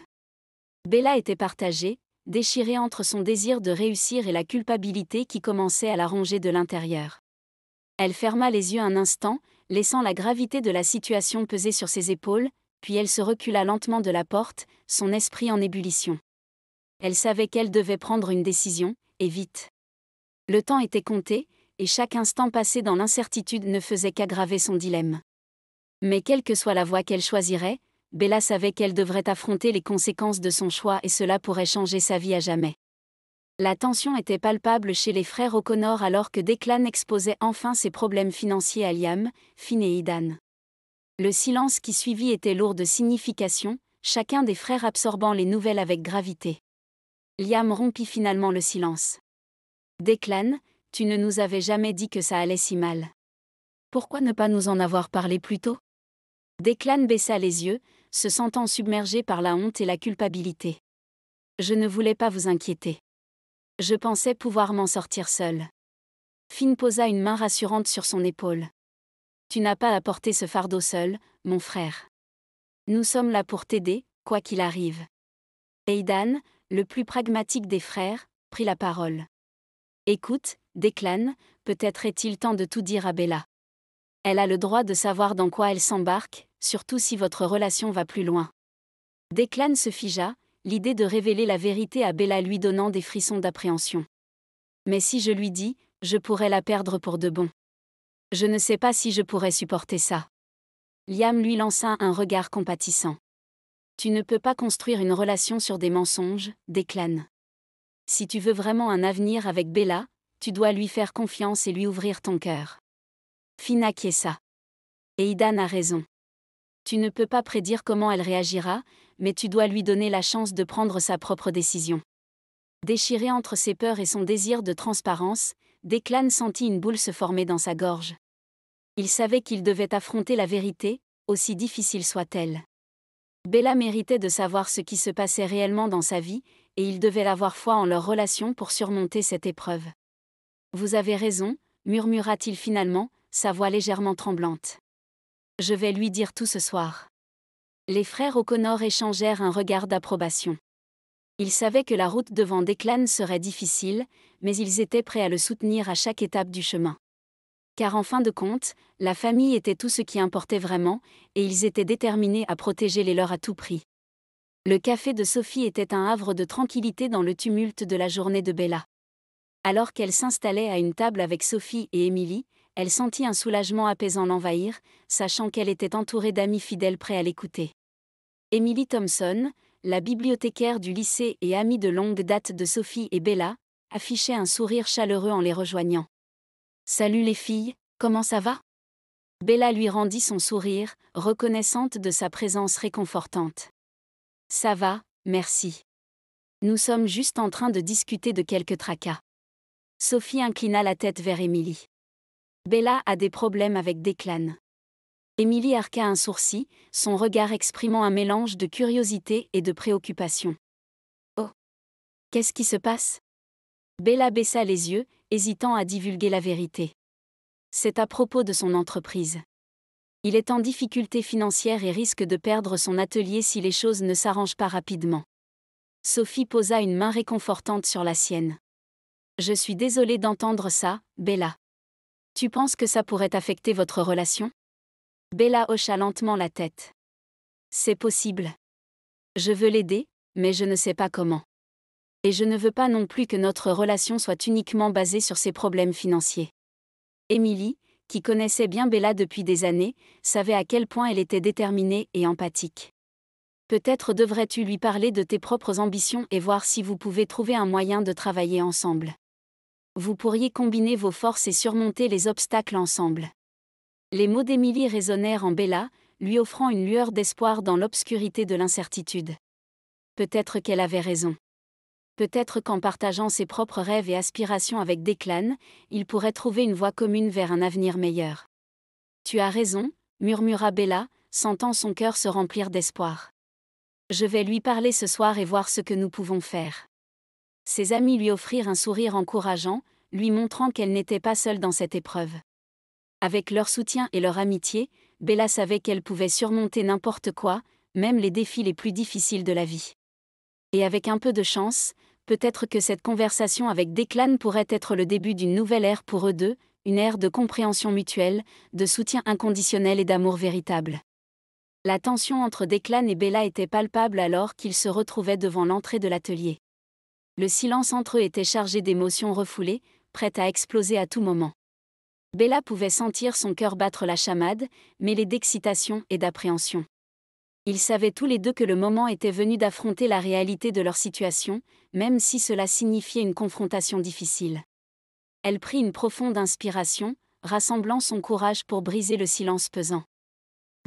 Bella était partagée, déchirée entre son désir de réussir et la culpabilité qui commençait à la ronger de l'intérieur. Elle ferma les yeux un instant, laissant la gravité de la situation peser sur ses épaules, puis elle se recula lentement de la porte, son esprit en ébullition. Elle savait qu'elle devait prendre une décision, et vite. Le temps était compté, et chaque instant passé dans l'incertitude ne faisait qu'aggraver son dilemme. Mais quelle que soit la voie qu'elle choisirait, Bella savait qu'elle devrait affronter les conséquences de son choix et cela pourrait changer sa vie à jamais. La tension était palpable chez les frères O'Connor alors que Declan exposait enfin ses problèmes financiers à Liam, Finn et Aidan. Le silence qui suivit était lourd de signification, chacun des frères absorbant les nouvelles avec gravité. Liam rompit finalement le silence. « Declan, tu ne nous avais jamais dit que ça allait si mal. Pourquoi ne pas nous en avoir parlé plus tôt ?» Declan baissa les yeux, se sentant submergé par la honte et la culpabilité. « Je ne voulais pas vous inquiéter. Je pensais pouvoir m'en sortir seul. » Finn posa une main rassurante sur son épaule. « Tu n'as pas à porter ce fardeau seul, mon frère. Nous sommes là pour t'aider, quoi qu'il arrive. » Aidan, le plus pragmatique des frères, prit la parole. « Écoute, Declan, peut-être est-il temps de tout dire à Bella. Elle a le droit de savoir dans quoi elle s'embarque, surtout si votre relation va plus loin. » Declan se figea, l'idée de révéler la vérité à Bella lui donnant des frissons d'appréhension. « Mais si je lui dis, je pourrais la perdre pour de bon. Je ne sais pas si je pourrais supporter ça. » Liam lui lança un regard compatissant. « Tu ne peux pas construire une relation sur des mensonges, Declan. Si tu veux vraiment un avenir avec Bella, tu dois lui faire confiance et lui ouvrir ton cœur. » Finn acquiesça. « Aidan a raison. Tu ne peux pas prédire comment elle réagira, mais tu dois lui donner la chance de prendre sa propre décision. » Déchiré entre ses peurs et son désir de transparence, Declan sentit une boule se former dans sa gorge. Il savait qu'il devait affronter la vérité, aussi difficile soit-elle. Bella méritait de savoir ce qui se passait réellement dans sa vie, et il devait avoir foi en leur relation pour surmonter cette épreuve. « Vous avez raison, » murmura-t-il finalement, sa voix légèrement tremblante. « Je vais lui dire tout ce soir. » Les frères O'Connor échangèrent un regard d'approbation. Ils savaient que la route devant Declan serait difficile, mais ils étaient prêts à le soutenir à chaque étape du chemin. Car en fin de compte, la famille était tout ce qui importait vraiment, et ils étaient déterminés à protéger les leurs à tout prix. Le café de Sophie était un havre de tranquillité dans le tumulte de la journée de Bella. Alors qu'elle s'installait à une table avec Sophie et Emily, elle sentit un soulagement apaisant l'envahir, sachant qu'elle était entourée d'amis fidèles prêts à l'écouter. Emily Thompson, la bibliothécaire du lycée et amie de longue date de Sophie et Bella, affichait un sourire chaleureux en les rejoignant. « Salut les filles, comment ça va ? Bella lui rendit son sourire, reconnaissante de sa présence réconfortante. Ça va, merci. Nous sommes juste en train de discuter de quelques tracas. Sophie inclina la tête vers Émilie. Bella a des problèmes avec Declan. Émilie arqua un sourcil, son regard exprimant un mélange de curiosité et de préoccupation. Oh! Qu'est-ce qui se passe? Bella baissa les yeux, hésitant à divulguer la vérité. C'est à propos de son entreprise. Il est en difficulté financière et risque de perdre son atelier si les choses ne s'arrangent pas rapidement. Sophie posa une main réconfortante sur la sienne. Je suis désolée d'entendre ça, Bella. Tu penses que ça pourrait affecter votre relation? Bella hocha lentement la tête. C'est possible. Je veux l'aider, mais je ne sais pas comment. Et je ne veux pas non plus que notre relation soit uniquement basée sur ses problèmes financiers. Émilie, qui connaissait bien Bella depuis des années, savait à quel point elle était déterminée et empathique. Peut-être devrais-tu lui parler de tes propres ambitions et voir si vous pouvez trouver un moyen de travailler ensemble. Vous pourriez combiner vos forces et surmonter les obstacles ensemble. Les mots d'Émilie résonnèrent en Bella, lui offrant une lueur d'espoir dans l'obscurité de l'incertitude. Peut-être qu'elle avait raison. Peut-être qu'en partageant ses propres rêves et aspirations avec Declan, il pourrait trouver une voie commune vers un avenir meilleur. Tu as raison, murmura Bella, sentant son cœur se remplir d'espoir. Je vais lui parler ce soir et voir ce que nous pouvons faire. Ses amis lui offrirent un sourire encourageant, lui montrant qu'elle n'était pas seule dans cette épreuve. Avec leur soutien et leur amitié, Bella savait qu'elle pouvait surmonter n'importe quoi, même les défis les plus difficiles de la vie. Et avec un peu de chance, peut-être que cette conversation avec Declan pourrait être le début d'une nouvelle ère pour eux deux, une ère de compréhension mutuelle, de soutien inconditionnel et d'amour véritable. La tension entre Declan et Bella était palpable alors qu'ils se retrouvaient devant l'entrée de l'atelier. Le silence entre eux était chargé d'émotions refoulées, prêtes à exploser à tout moment. Bella pouvait sentir son cœur battre la chamade, mêlé d'excitation et d'appréhension. Ils savaient tous les deux que le moment était venu d'affronter la réalité de leur situation, même si cela signifiait une confrontation difficile. Elle prit une profonde inspiration, rassemblant son courage pour briser le silence pesant.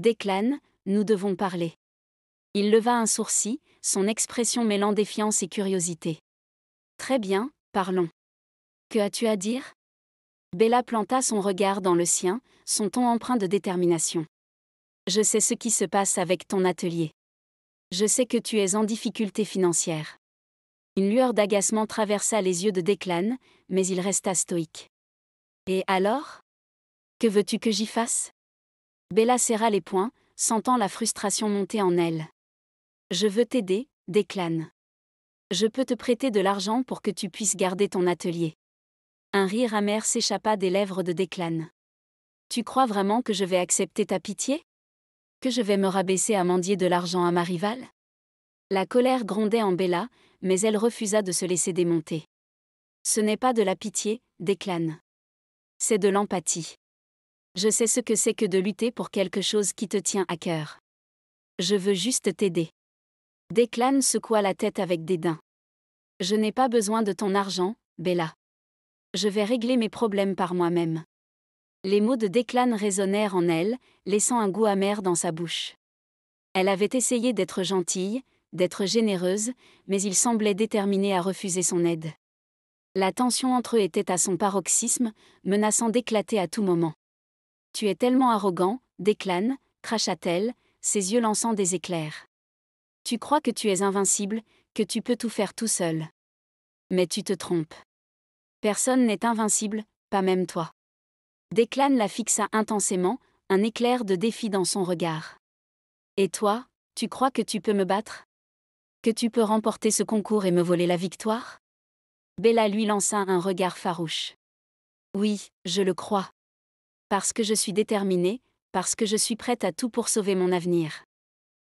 Declan, nous devons parler. Il leva un sourcil, son expression mêlant défiance et curiosité. Très bien, parlons. Que as-tu à dire? Bella planta son regard dans le sien, son ton empreint de détermination. Je sais ce qui se passe avec ton atelier. Je sais que tu es en difficulté financière. Une lueur d'agacement traversa les yeux de Declan, mais il resta stoïque. Et alors? Que veux-tu que j'y fasse? Bella serra les poings, sentant la frustration monter en elle. Je veux t'aider, Declan. Je peux te prêter de l'argent pour que tu puisses garder ton atelier. Un rire amer s'échappa des lèvres de Declan. Tu crois vraiment que je vais accepter ta pitié? Que je vais me rabaisser à mendier de l'argent à ma rivale? La colère grondait en Bella, mais elle refusa de se laisser démonter. Ce n'est pas de la pitié, Declan. C'est de l'empathie. Je sais ce que c'est que de lutter pour quelque chose qui te tient à cœur. Je veux juste t'aider. Declan secoua la tête avec dédain. Je n'ai pas besoin de ton argent, Bella. Je vais régler mes problèmes par moi-même. Les mots de Declan résonnèrent en elle, laissant un goût amer dans sa bouche. Elle avait essayé d'être gentille, d'être généreuse, mais il semblait déterminé à refuser son aide. La tension entre eux était à son paroxysme, menaçant d'éclater à tout moment. Tu es tellement arrogant, Declan, cracha-t-elle, ses yeux lançant des éclairs. Tu crois que tu es invincible, que tu peux tout faire tout seul. Mais tu te trompes. Personne n'est invincible, pas même toi. Declan la fixa intensément, un éclair de défi dans son regard. Et toi, tu crois que tu peux me battre? Que tu peux remporter ce concours et me voler la victoire? Bella lui lança un regard farouche. Oui, je le crois. Parce que je suis déterminée, parce que je suis prête à tout pour sauver mon avenir.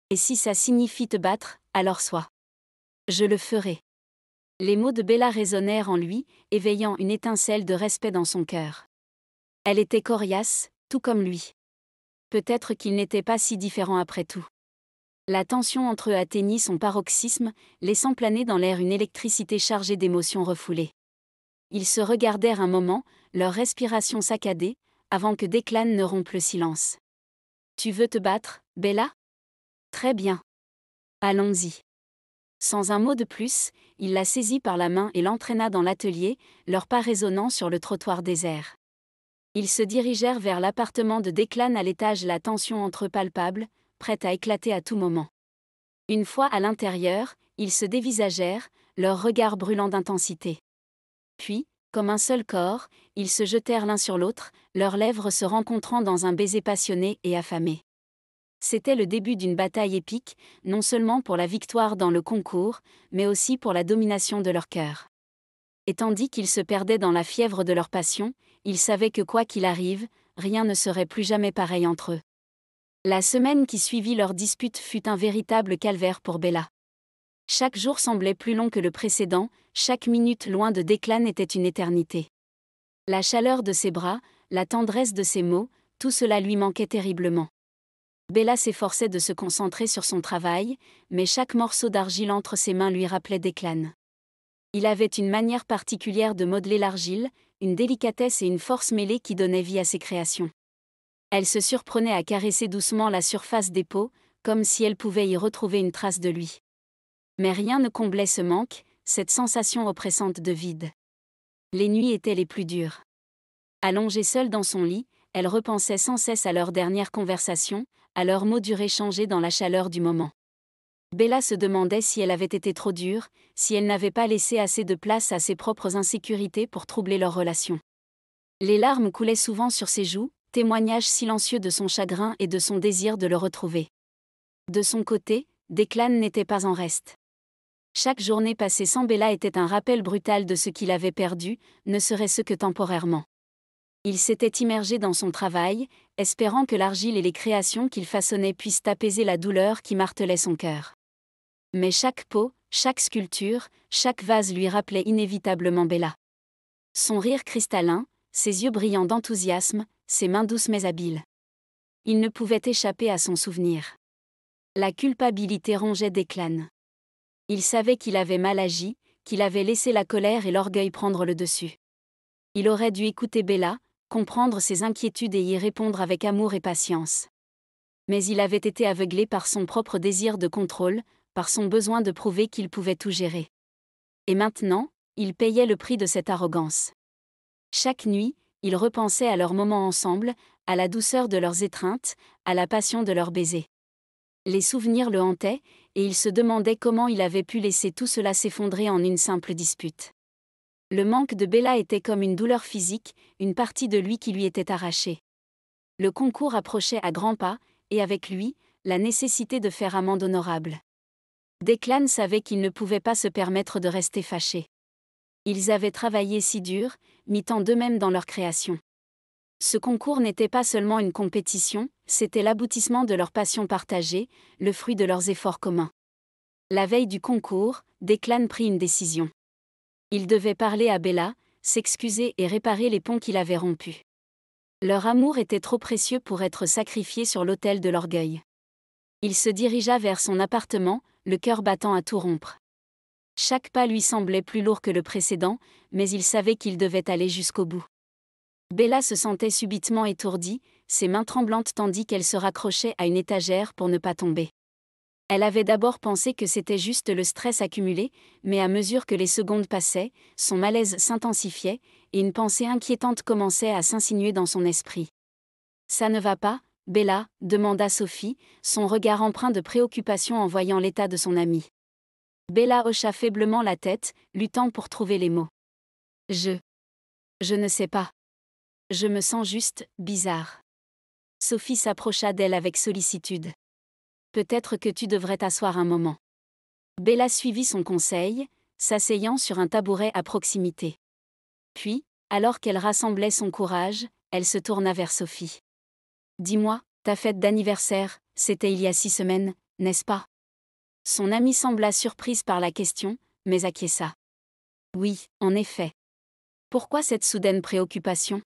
Et si ça signifie te battre, alors sois. Je le ferai. Les mots de Bella résonnèrent en lui, éveillant une étincelle de respect dans son cœur. Elle était coriace, tout comme lui. Peut-être qu'ils n'étaient pas si différents après tout. La tension entre eux atteignit son paroxysme, laissant planer dans l'air une électricité chargée d'émotions refoulées. Ils se regardèrent un moment, leur respiration saccadée, avant que Declan ne rompe le silence. Tu veux te battre, Bella? Très bien. Allons-y. Sans un mot de plus, il la saisit par la main et l'entraîna dans l'atelier, leurs pas résonnant sur le trottoir désert. Ils se dirigèrent vers l'appartement de Declan à l'étage, la tension entre eux palpable, prête à éclater à tout moment. Une fois à l'intérieur, ils se dévisagèrent, leurs regards brûlants d'intensité. Puis, comme un seul corps, ils se jetèrent l'un sur l'autre, leurs lèvres se rencontrant dans un baiser passionné et affamé. C'était le début d'une bataille épique, non seulement pour la victoire dans le concours, mais aussi pour la domination de leur cœur. Et tandis qu'ils se perdaient dans la fièvre de leur passion, ils savaient que quoi qu'il arrive, rien ne serait plus jamais pareil entre eux. La semaine qui suivit leur dispute fut un véritable calvaire pour Bella. Chaque jour semblait plus long que le précédent, chaque minute loin de Declan était une éternité. La chaleur de ses bras, la tendresse de ses mots, tout cela lui manquait terriblement. Bella s'efforçait de se concentrer sur son travail, mais chaque morceau d'argile entre ses mains lui rappelait Declan. Il avait une manière particulière de modeler l'argile, une délicatesse et une force mêlée qui donnaient vie à ses créations. Elle se surprenait à caresser doucement la surface des pots, comme si elle pouvait y retrouver une trace de lui. Mais rien ne comblait ce manque, cette sensation oppressante de vide. Les nuits étaient les plus dures. Allongée seule dans son lit, elle repensait sans cesse à leur dernière conversation, à leurs mots durs échangés dans la chaleur du moment. Bella se demandait si elle avait été trop dure, si elle n'avait pas laissé assez de place à ses propres insécurités pour troubler leur relation. Les larmes coulaient souvent sur ses joues, témoignage silencieux de son chagrin et de son désir de le retrouver. De son côté, Declan n'était pas en reste. Chaque journée passée sans Bella était un rappel brutal de ce qu'il avait perdu, ne serait-ce que temporairement. Il s'était immergé dans son travail, espérant que l'argile et les créations qu'il façonnait puissent apaiser la douleur qui martelait son cœur. Mais chaque pot, chaque sculpture, chaque vase lui rappelait inévitablement Bella. Son rire cristallin, ses yeux brillants d'enthousiasme, ses mains douces mais habiles. Il ne pouvait échapper à son souvenir. La culpabilité rongeait Declan. Il savait qu'il avait mal agi, qu'il avait laissé la colère et l'orgueil prendre le dessus. Il aurait dû écouter Bella, comprendre ses inquiétudes et y répondre avec amour et patience. Mais il avait été aveuglé par son propre désir de contrôle, par son besoin de prouver qu'il pouvait tout gérer. Et maintenant, il payait le prix de cette arrogance. Chaque nuit, il repensait à leurs moments ensemble, à la douceur de leurs étreintes, à la passion de leurs baisers. Les souvenirs le hantaient, et il se demandait comment il avait pu laisser tout cela s'effondrer en une simple dispute. Le manque de Bella était comme une douleur physique, une partie de lui qui lui était arrachée. Le concours approchait à grands pas, et avec lui, la nécessité de faire amende honorable. Declan savait qu'il ne pouvait pas se permettre de rester fâché. Ils avaient travaillé si dur, mis tant d'eux-mêmes dans leur création. Ce concours n'était pas seulement une compétition, c'était l'aboutissement de leur passion partagée, le fruit de leurs efforts communs. La veille du concours, Declan prit une décision. Il devait parler à Bella, s'excuser et réparer les ponts qu'il avait rompus. Leur amour était trop précieux pour être sacrifié sur l'autel de l'orgueil. Il se dirigea vers son appartement, le cœur battant à tout rompre. Chaque pas lui semblait plus lourd que le précédent, mais il savait qu'il devait aller jusqu'au bout. Bella se sentait subitement étourdie, ses mains tremblantes tandis qu'elle se raccrochait à une étagère pour ne pas tomber. Elle avait d'abord pensé que c'était juste le stress accumulé, mais à mesure que les secondes passaient, son malaise s'intensifiait, et une pensée inquiétante commençait à s'insinuer dans son esprit. « Ça ne va pas, Bella ?» demanda Sophie, son regard empreint de préoccupation en voyant l'état de son amie. Bella hocha faiblement la tête, luttant pour trouver les mots. « Je ne sais pas. Je me sens juste bizarre. » Sophie s'approcha d'elle avec sollicitude. « Peut-être que tu devrais t'asseoir un moment. » Bella suivit son conseil, s'asseyant sur un tabouret à proximité. Puis, alors qu'elle rassemblait son courage, elle se tourna vers Sophie. « Dis-moi, ta fête d'anniversaire, c'était il y a 6 semaines, n'est-ce pas ?» Son amie sembla surprise par la question, mais acquiesça. « Oui, en effet. » Pourquoi cette soudaine préoccupation ?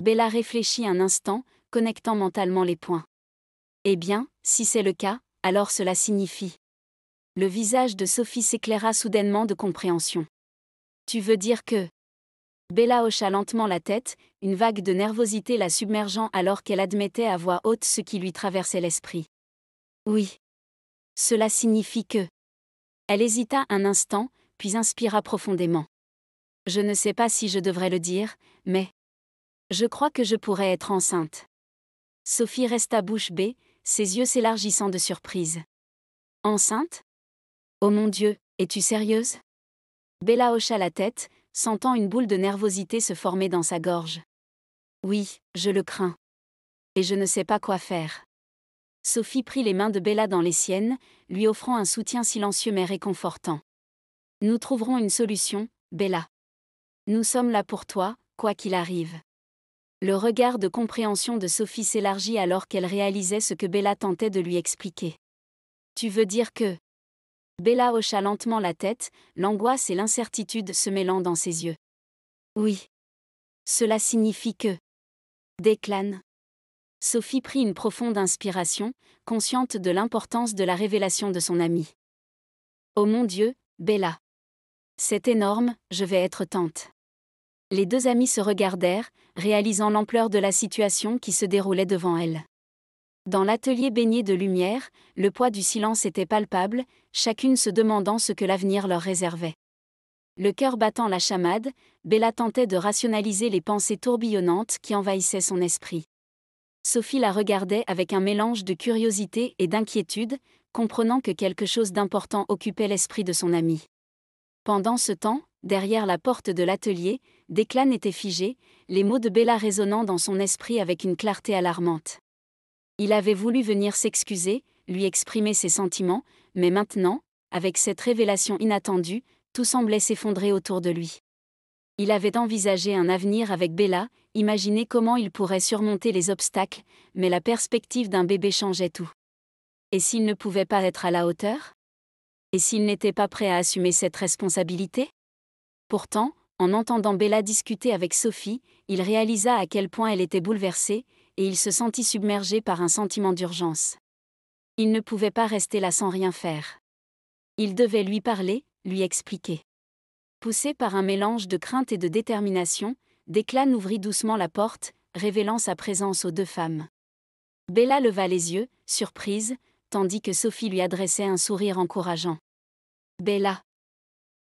Bella réfléchit un instant, connectant mentalement les points. Eh bien, si c'est le cas, alors cela signifie. Le visage de Sophie s'éclaira soudainement de compréhension. Tu veux dire que… Bella hocha lentement la tête, une vague de nervosité la submergeant alors qu'elle admettait à voix haute ce qui lui traversait l'esprit. Oui. Cela signifie que... Elle hésita un instant, puis inspira profondément. Je ne sais pas si je devrais le dire, mais... Je crois que je pourrais être enceinte. Sophie resta bouche bée, ses yeux s'élargissant de surprise. Enceinte ? Oh mon Dieu, es-tu sérieuse ? Bella hocha la tête, sentant une boule de nervosité se former dans sa gorge. Oui, je le crains. Et je ne sais pas quoi faire. Sophie prit les mains de Bella dans les siennes, lui offrant un soutien silencieux mais réconfortant. Nous trouverons une solution, Bella. Nous sommes là pour toi, quoi qu'il arrive. Le regard de compréhension de Sophie s'élargit alors qu'elle réalisait ce que Bella tentait de lui expliquer. Tu veux dire que... Bella hocha lentement la tête, l'angoisse et l'incertitude se mêlant dans ses yeux. Oui. Cela signifie que... Declan. Sophie prit une profonde inspiration, consciente de l'importance de la révélation de son amie. Oh mon Dieu, Bella. C'est énorme, je vais être tante. Les deux amies se regardèrent, réalisant l'ampleur de la situation qui se déroulait devant elles. Dans l'atelier baigné de lumière, le poids du silence était palpable, chacune se demandant ce que l'avenir leur réservait. Le cœur battant la chamade, Bella tentait de rationaliser les pensées tourbillonnantes qui envahissaient son esprit. Sophie la regardait avec un mélange de curiosité et d'inquiétude, comprenant que quelque chose d'important occupait l'esprit de son amie. Pendant ce temps, derrière la porte de l'atelier, Declan était figé, les mots de Bella résonnant dans son esprit avec une clarté alarmante. Il avait voulu venir s'excuser, lui exprimer ses sentiments, mais maintenant, avec cette révélation inattendue, tout semblait s'effondrer autour de lui. Il avait envisagé un avenir avec Bella, imaginé comment il pourrait surmonter les obstacles, mais la perspective d'un bébé changeait tout. Et s'il ne pouvait pas être à la hauteur ? Et s'il n'était pas prêt à assumer cette responsabilité ? Pourtant, en entendant Bella discuter avec Sophie, il réalisa à quel point elle était bouleversée, et il se sentit submergé par un sentiment d'urgence. Il ne pouvait pas rester là sans rien faire. Il devait lui parler, lui expliquer. Poussé par un mélange de crainte et de détermination, Declan ouvrit doucement la porte, révélant sa présence aux deux femmes. Bella leva les yeux, surprise, tandis que Sophie lui adressait un sourire encourageant. « Bella !»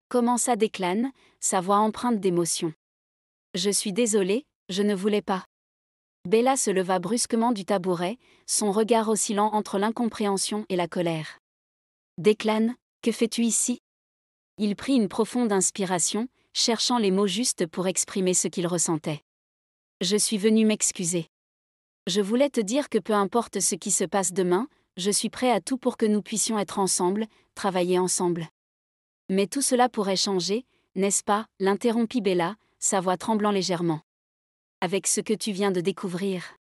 commença Declan, sa voix empreinte d'émotion. « Je suis désolée, je ne voulais pas. » Bella se leva brusquement du tabouret, son regard oscillant entre l'incompréhension et la colère. « Declan, que fais-tu ici ?» Il prit une profonde inspiration, cherchant les mots justes pour exprimer ce qu'il ressentait. « Je suis venu m'excuser. Je voulais te dire que peu importe ce qui se passe demain, je suis prêt à tout pour que nous puissions être ensemble, travailler ensemble. Mais tout cela pourrait changer, n'est-ce pas ?» l'interrompit Bella, sa voix tremblant légèrement. « Avec ce que tu viens de découvrir. »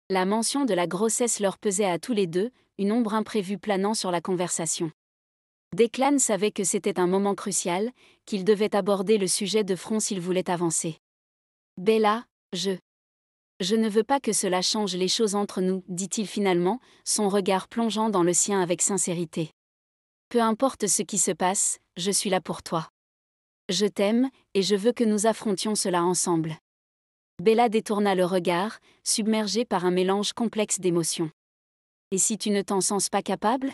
La mention de la grossesse leur pesait à tous les deux, une ombre imprévue planant sur la conversation. Declan savait que c'était un moment crucial, qu'il devait aborder le sujet de front s'il voulait avancer. « Bella, je ne veux pas que cela change les choses entre nous, dit-il finalement, son regard plongeant dans le sien avec sincérité. Peu importe ce qui se passe, je suis là pour toi. Je t'aime, et je veux que nous affrontions cela ensemble. Bella détourna le regard, submergée par un mélange complexe d'émotions. Et si tu ne t'en sens pas capable ?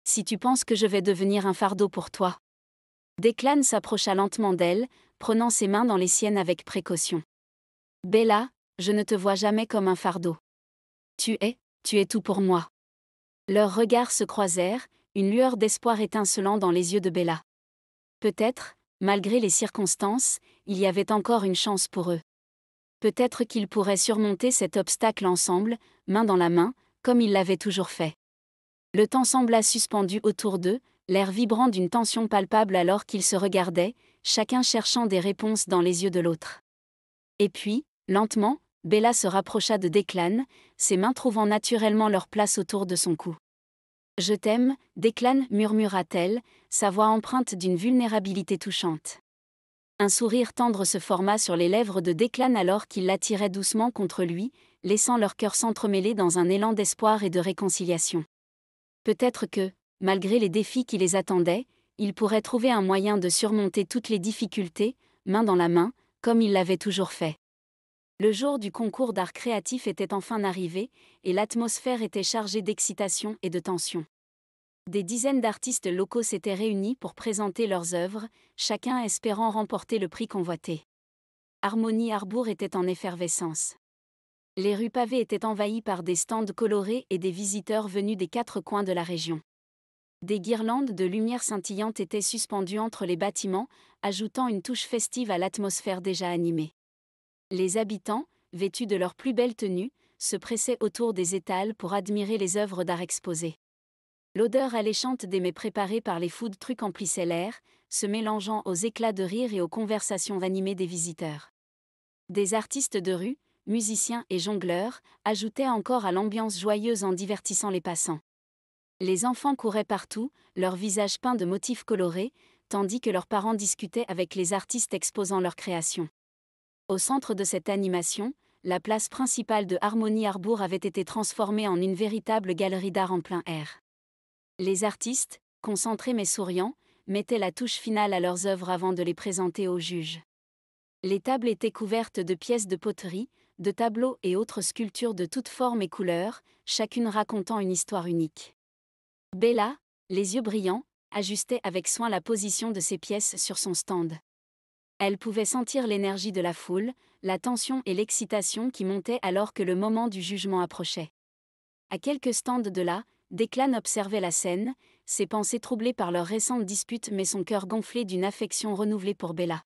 Si tu penses que je vais devenir un fardeau pour toi ? Declan s'approcha lentement d'elle, prenant ses mains dans les siennes avec précaution. Bella, je ne te vois jamais comme un fardeau. Tu es tout pour moi. Leurs regards se croisèrent, une lueur d'espoir étincelant dans les yeux de Bella. Peut-être, malgré les circonstances, il y avait encore une chance pour eux. Peut-être qu'ils pourraient surmonter cet obstacle ensemble, main dans la main, comme ils l'avaient toujours fait. Le temps sembla suspendu autour d'eux, l'air vibrant d'une tension palpable alors qu'ils se regardaient, chacun cherchant des réponses dans les yeux de l'autre. Et puis, lentement, Bella se rapprocha de Declan, ses mains trouvant naturellement leur place autour de son cou. « Je t'aime, Declan, murmura-t-elle, sa voix empreinte d'une vulnérabilité touchante. Un sourire tendre se forma sur les lèvres de Declan alors qu'il l'attirait doucement contre lui, laissant leur cœur s'entremêler dans un élan d'espoir et de réconciliation. Peut-être que, malgré les défis qui les attendaient, ils pourraient trouver un moyen de surmonter toutes les difficultés, main dans la main, comme il l'avait toujours fait. Le jour du concours d'art créatif était enfin arrivé, et l'atmosphère était chargée d'excitation et de tension. Des dizaines d'artistes locaux s'étaient réunis pour présenter leurs œuvres, chacun espérant remporter le prix convoité. Harmonie Arbour était en effervescence. Les rues pavées étaient envahies par des stands colorés et des visiteurs venus des 4 coins de la région. Des guirlandes de lumière scintillantes étaient suspendues entre les bâtiments, ajoutant une touche festive à l'atmosphère déjà animée. Les habitants, vêtus de leurs plus belles tenues, se pressaient autour des étals pour admirer les œuvres d'art exposées. L'odeur alléchante des mets préparés par les food trucks emplissait l'air, se mélangeant aux éclats de rire et aux conversations animées des visiteurs. Des artistes de rue, musiciens et jongleurs, ajoutaient encore à l'ambiance joyeuse en divertissant les passants. Les enfants couraient partout, leurs visages peints de motifs colorés, tandis que leurs parents discutaient avec les artistes exposant leurs créations. Au centre de cette animation, la place principale de Harmonie Arbour avait été transformée en une véritable galerie d'art en plein air. Les artistes, concentrés mais souriants, mettaient la touche finale à leurs œuvres avant de les présenter aux juges. Les tables étaient couvertes de pièces de poterie, de tableaux et autres sculptures de toutes formes et couleurs, chacune racontant une histoire unique. Bella, les yeux brillants, ajustait avec soin la position de ses pièces sur son stand. Elle pouvait sentir l'énergie de la foule, la tension et l'excitation qui montaient alors que le moment du jugement approchait. À quelques stands de là, Declan observait la scène, ses pensées troublées par leur récente dispute mais son cœur gonflé d'une affection renouvelée pour Bella.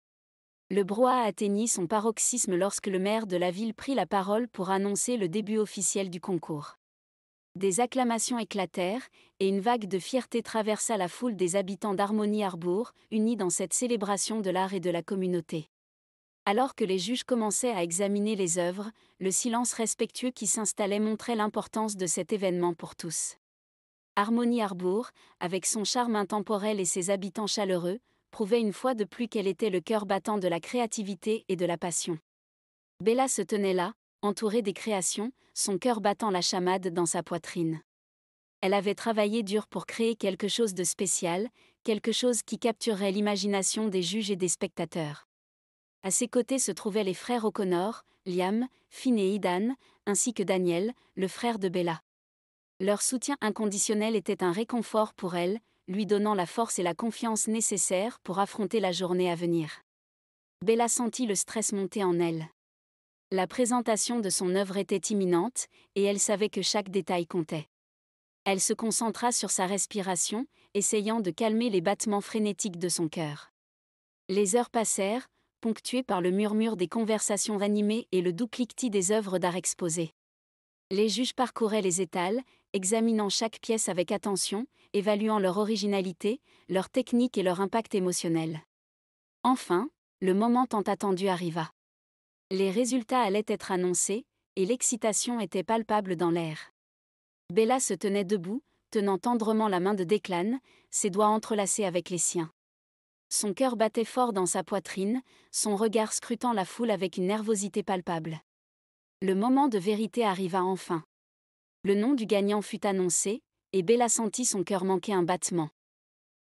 Le brouhaha atteignit son paroxysme lorsque le maire de la ville prit la parole pour annoncer le début officiel du concours. Des acclamations éclatèrent, et une vague de fierté traversa la foule des habitants d'Harmonie Arbour, unis dans cette célébration de l'art et de la communauté. Alors que les juges commençaient à examiner les œuvres, le silence respectueux qui s'installait montrait l'importance de cet événement pour tous. Harmonie Arbour, avec son charme intemporel et ses habitants chaleureux, prouvait une fois de plus qu'elle était le cœur battant de la créativité et de la passion. Bella se tenait là, entourée des créations, son cœur battant la chamade dans sa poitrine. Elle avait travaillé dur pour créer quelque chose de spécial, quelque chose qui capturerait l'imagination des juges et des spectateurs. À ses côtés se trouvaient les frères O'Connor, Liam, Finn et Aidan, ainsi que Daniel, le frère de Bella. Leur soutien inconditionnel était un réconfort pour elle, lui donnant la force et la confiance nécessaires pour affronter la journée à venir. Bella sentit le stress monter en elle. La présentation de son œuvre était imminente, et elle savait que chaque détail comptait. Elle se concentra sur sa respiration, essayant de calmer les battements frénétiques de son cœur. Les heures passèrent, ponctuées par le murmure des conversations animées et le doux cliquetis des œuvres d'art exposées. Les juges parcouraient les étals, examinant chaque pièce avec attention, évaluant leur originalité, leur technique et leur impact émotionnel. Enfin, le moment tant attendu arriva. Les résultats allaient être annoncés, et l'excitation était palpable dans l'air. Bella se tenait debout, tenant tendrement la main de Declan, ses doigts entrelacés avec les siens. Son cœur battait fort dans sa poitrine, son regard scrutant la foule avec une nervosité palpable. Le moment de vérité arriva enfin. Le nom du gagnant fut annoncé, et Bella sentit son cœur manquer un battement.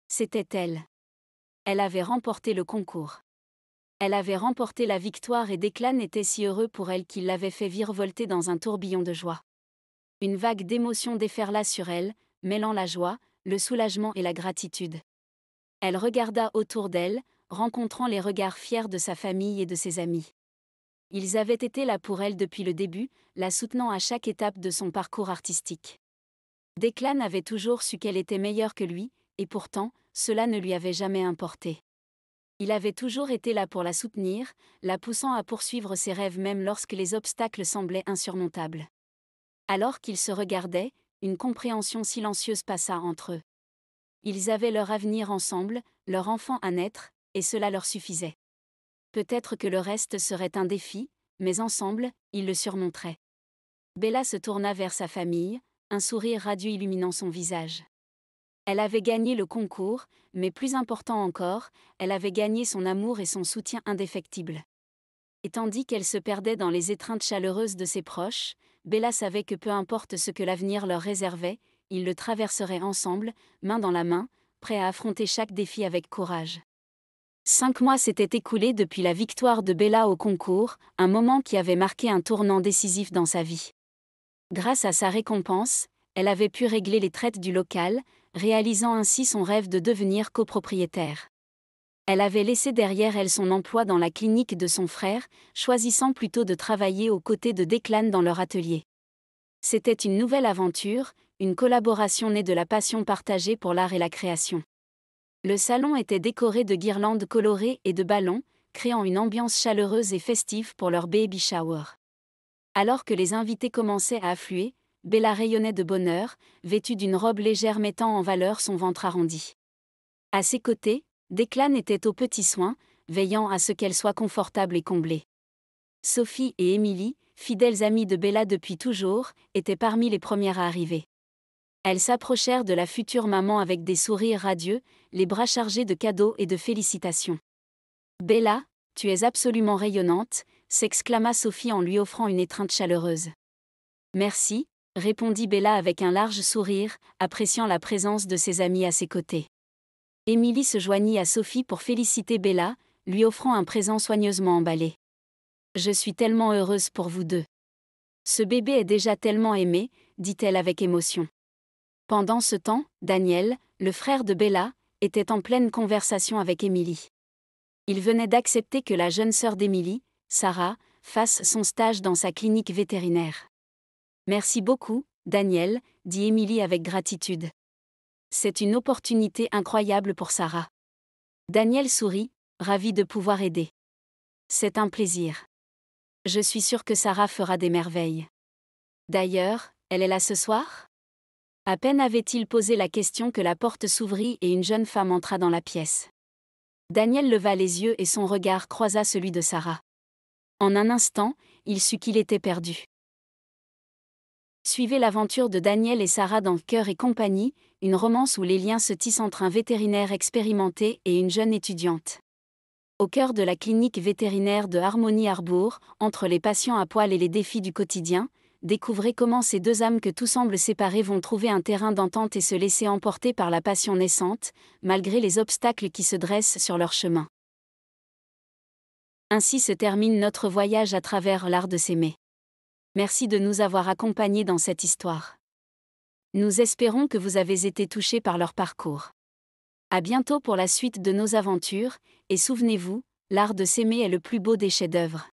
C'était elle. Elle avait remporté le concours. Elle avait remporté la victoire et Declan était si heureux pour elle qu'il l'avait fait virevolter dans un tourbillon de joie. Une vague d'émotion déferla sur elle, mêlant la joie, le soulagement et la gratitude. Elle regarda autour d'elle, rencontrant les regards fiers de sa famille et de ses amis. Ils avaient été là pour elle depuis le début, la soutenant à chaque étape de son parcours artistique. Declan avait toujours su qu'elle était meilleure que lui, et pourtant, cela ne lui avait jamais importé. Il avait toujours été là pour la soutenir, la poussant à poursuivre ses rêves même lorsque les obstacles semblaient insurmontables. Alors qu'ils se regardaient, une compréhension silencieuse passa entre eux. Ils avaient leur avenir ensemble, leur enfant à naître, et cela leur suffisait. Peut-être que le reste serait un défi, mais ensemble, ils le surmonteraient. Bella se tourna vers sa famille, un sourire radieux illuminant son visage. Elle avait gagné le concours, mais plus important encore, elle avait gagné son amour et son soutien indéfectible. Et tandis qu'elle se perdait dans les étreintes chaleureuses de ses proches, Bella savait que peu importe ce que l'avenir leur réservait, ils le traverseraient ensemble, main dans la main, prêts à affronter chaque défi avec courage. 5 mois s'étaient écoulés depuis la victoire de Bella au concours, un moment qui avait marqué un tournant décisif dans sa vie. Grâce à sa récompense, elle avait pu régler les traites du local, réalisant ainsi son rêve de devenir copropriétaire. Elle avait laissé derrière elle son emploi dans la clinique de son frère, choisissant plutôt de travailler aux côtés de Declan dans leur atelier. C'était une nouvelle aventure, une collaboration née de la passion partagée pour l'art et la création. Le salon était décoré de guirlandes colorées et de ballons, créant une ambiance chaleureuse et festive pour leur baby shower. Alors que les invités commençaient à affluer, Bella rayonnait de bonheur, vêtue d'une robe légère mettant en valeur son ventre arrondi. À ses côtés, Declan était aux petits soins, veillant à ce qu'elle soit confortable et comblée. Sophie et Emily, fidèles amies de Bella depuis toujours, étaient parmi les premières à arriver. Elles s'approchèrent de la future maman avec des sourires radieux, les bras chargés de cadeaux et de félicitations. « Bella, tu es absolument rayonnante », s'exclama Sophie en lui offrant une étreinte chaleureuse. « Merci », répondit Bella avec un large sourire, appréciant la présence de ses amis à ses côtés. Emily se joignit à Sophie pour féliciter Bella, lui offrant un présent soigneusement emballé. « Je suis tellement heureuse pour vous deux. Ce bébé est déjà tellement aimé, dit-elle avec émotion. Pendant ce temps, Daniel, le frère de Bella, était en pleine conversation avec Emily. Il venait d'accepter que la jeune sœur d'Emily, Sarah, fasse son stage dans sa clinique vétérinaire. « Merci beaucoup, Daniel, dit Emily avec gratitude. C'est une opportunité incroyable pour Sarah. Daniel sourit, ravi de pouvoir aider. C'est un plaisir. Je suis sûre que Sarah fera des merveilles. D'ailleurs, elle est là ce soir ? À peine avait-il posé la question que la porte s'ouvrit et une jeune femme entra dans la pièce. Daniel leva les yeux et son regard croisa celui de Sarah. En un instant, il sut qu'il était perdu. Suivez l'aventure de Daniel et Sarah dans Cœur et compagnie, une romance où les liens se tissent entre un vétérinaire expérimenté et une jeune étudiante. Au cœur de la clinique vétérinaire de Harmony Harbour, entre les patients à poil et les défis du quotidien, découvrez comment ces deux âmes que tout semble séparer vont trouver un terrain d'entente et se laisser emporter par la passion naissante, malgré les obstacles qui se dressent sur leur chemin. Ainsi se termine notre voyage à travers l'art de s'aimer. Merci de nous avoir accompagnés dans cette histoire. Nous espérons que vous avez été touchés par leur parcours. À bientôt pour la suite de nos aventures, et souvenez-vous, l'art de s'aimer est le plus beau des chefs-d'œuvre.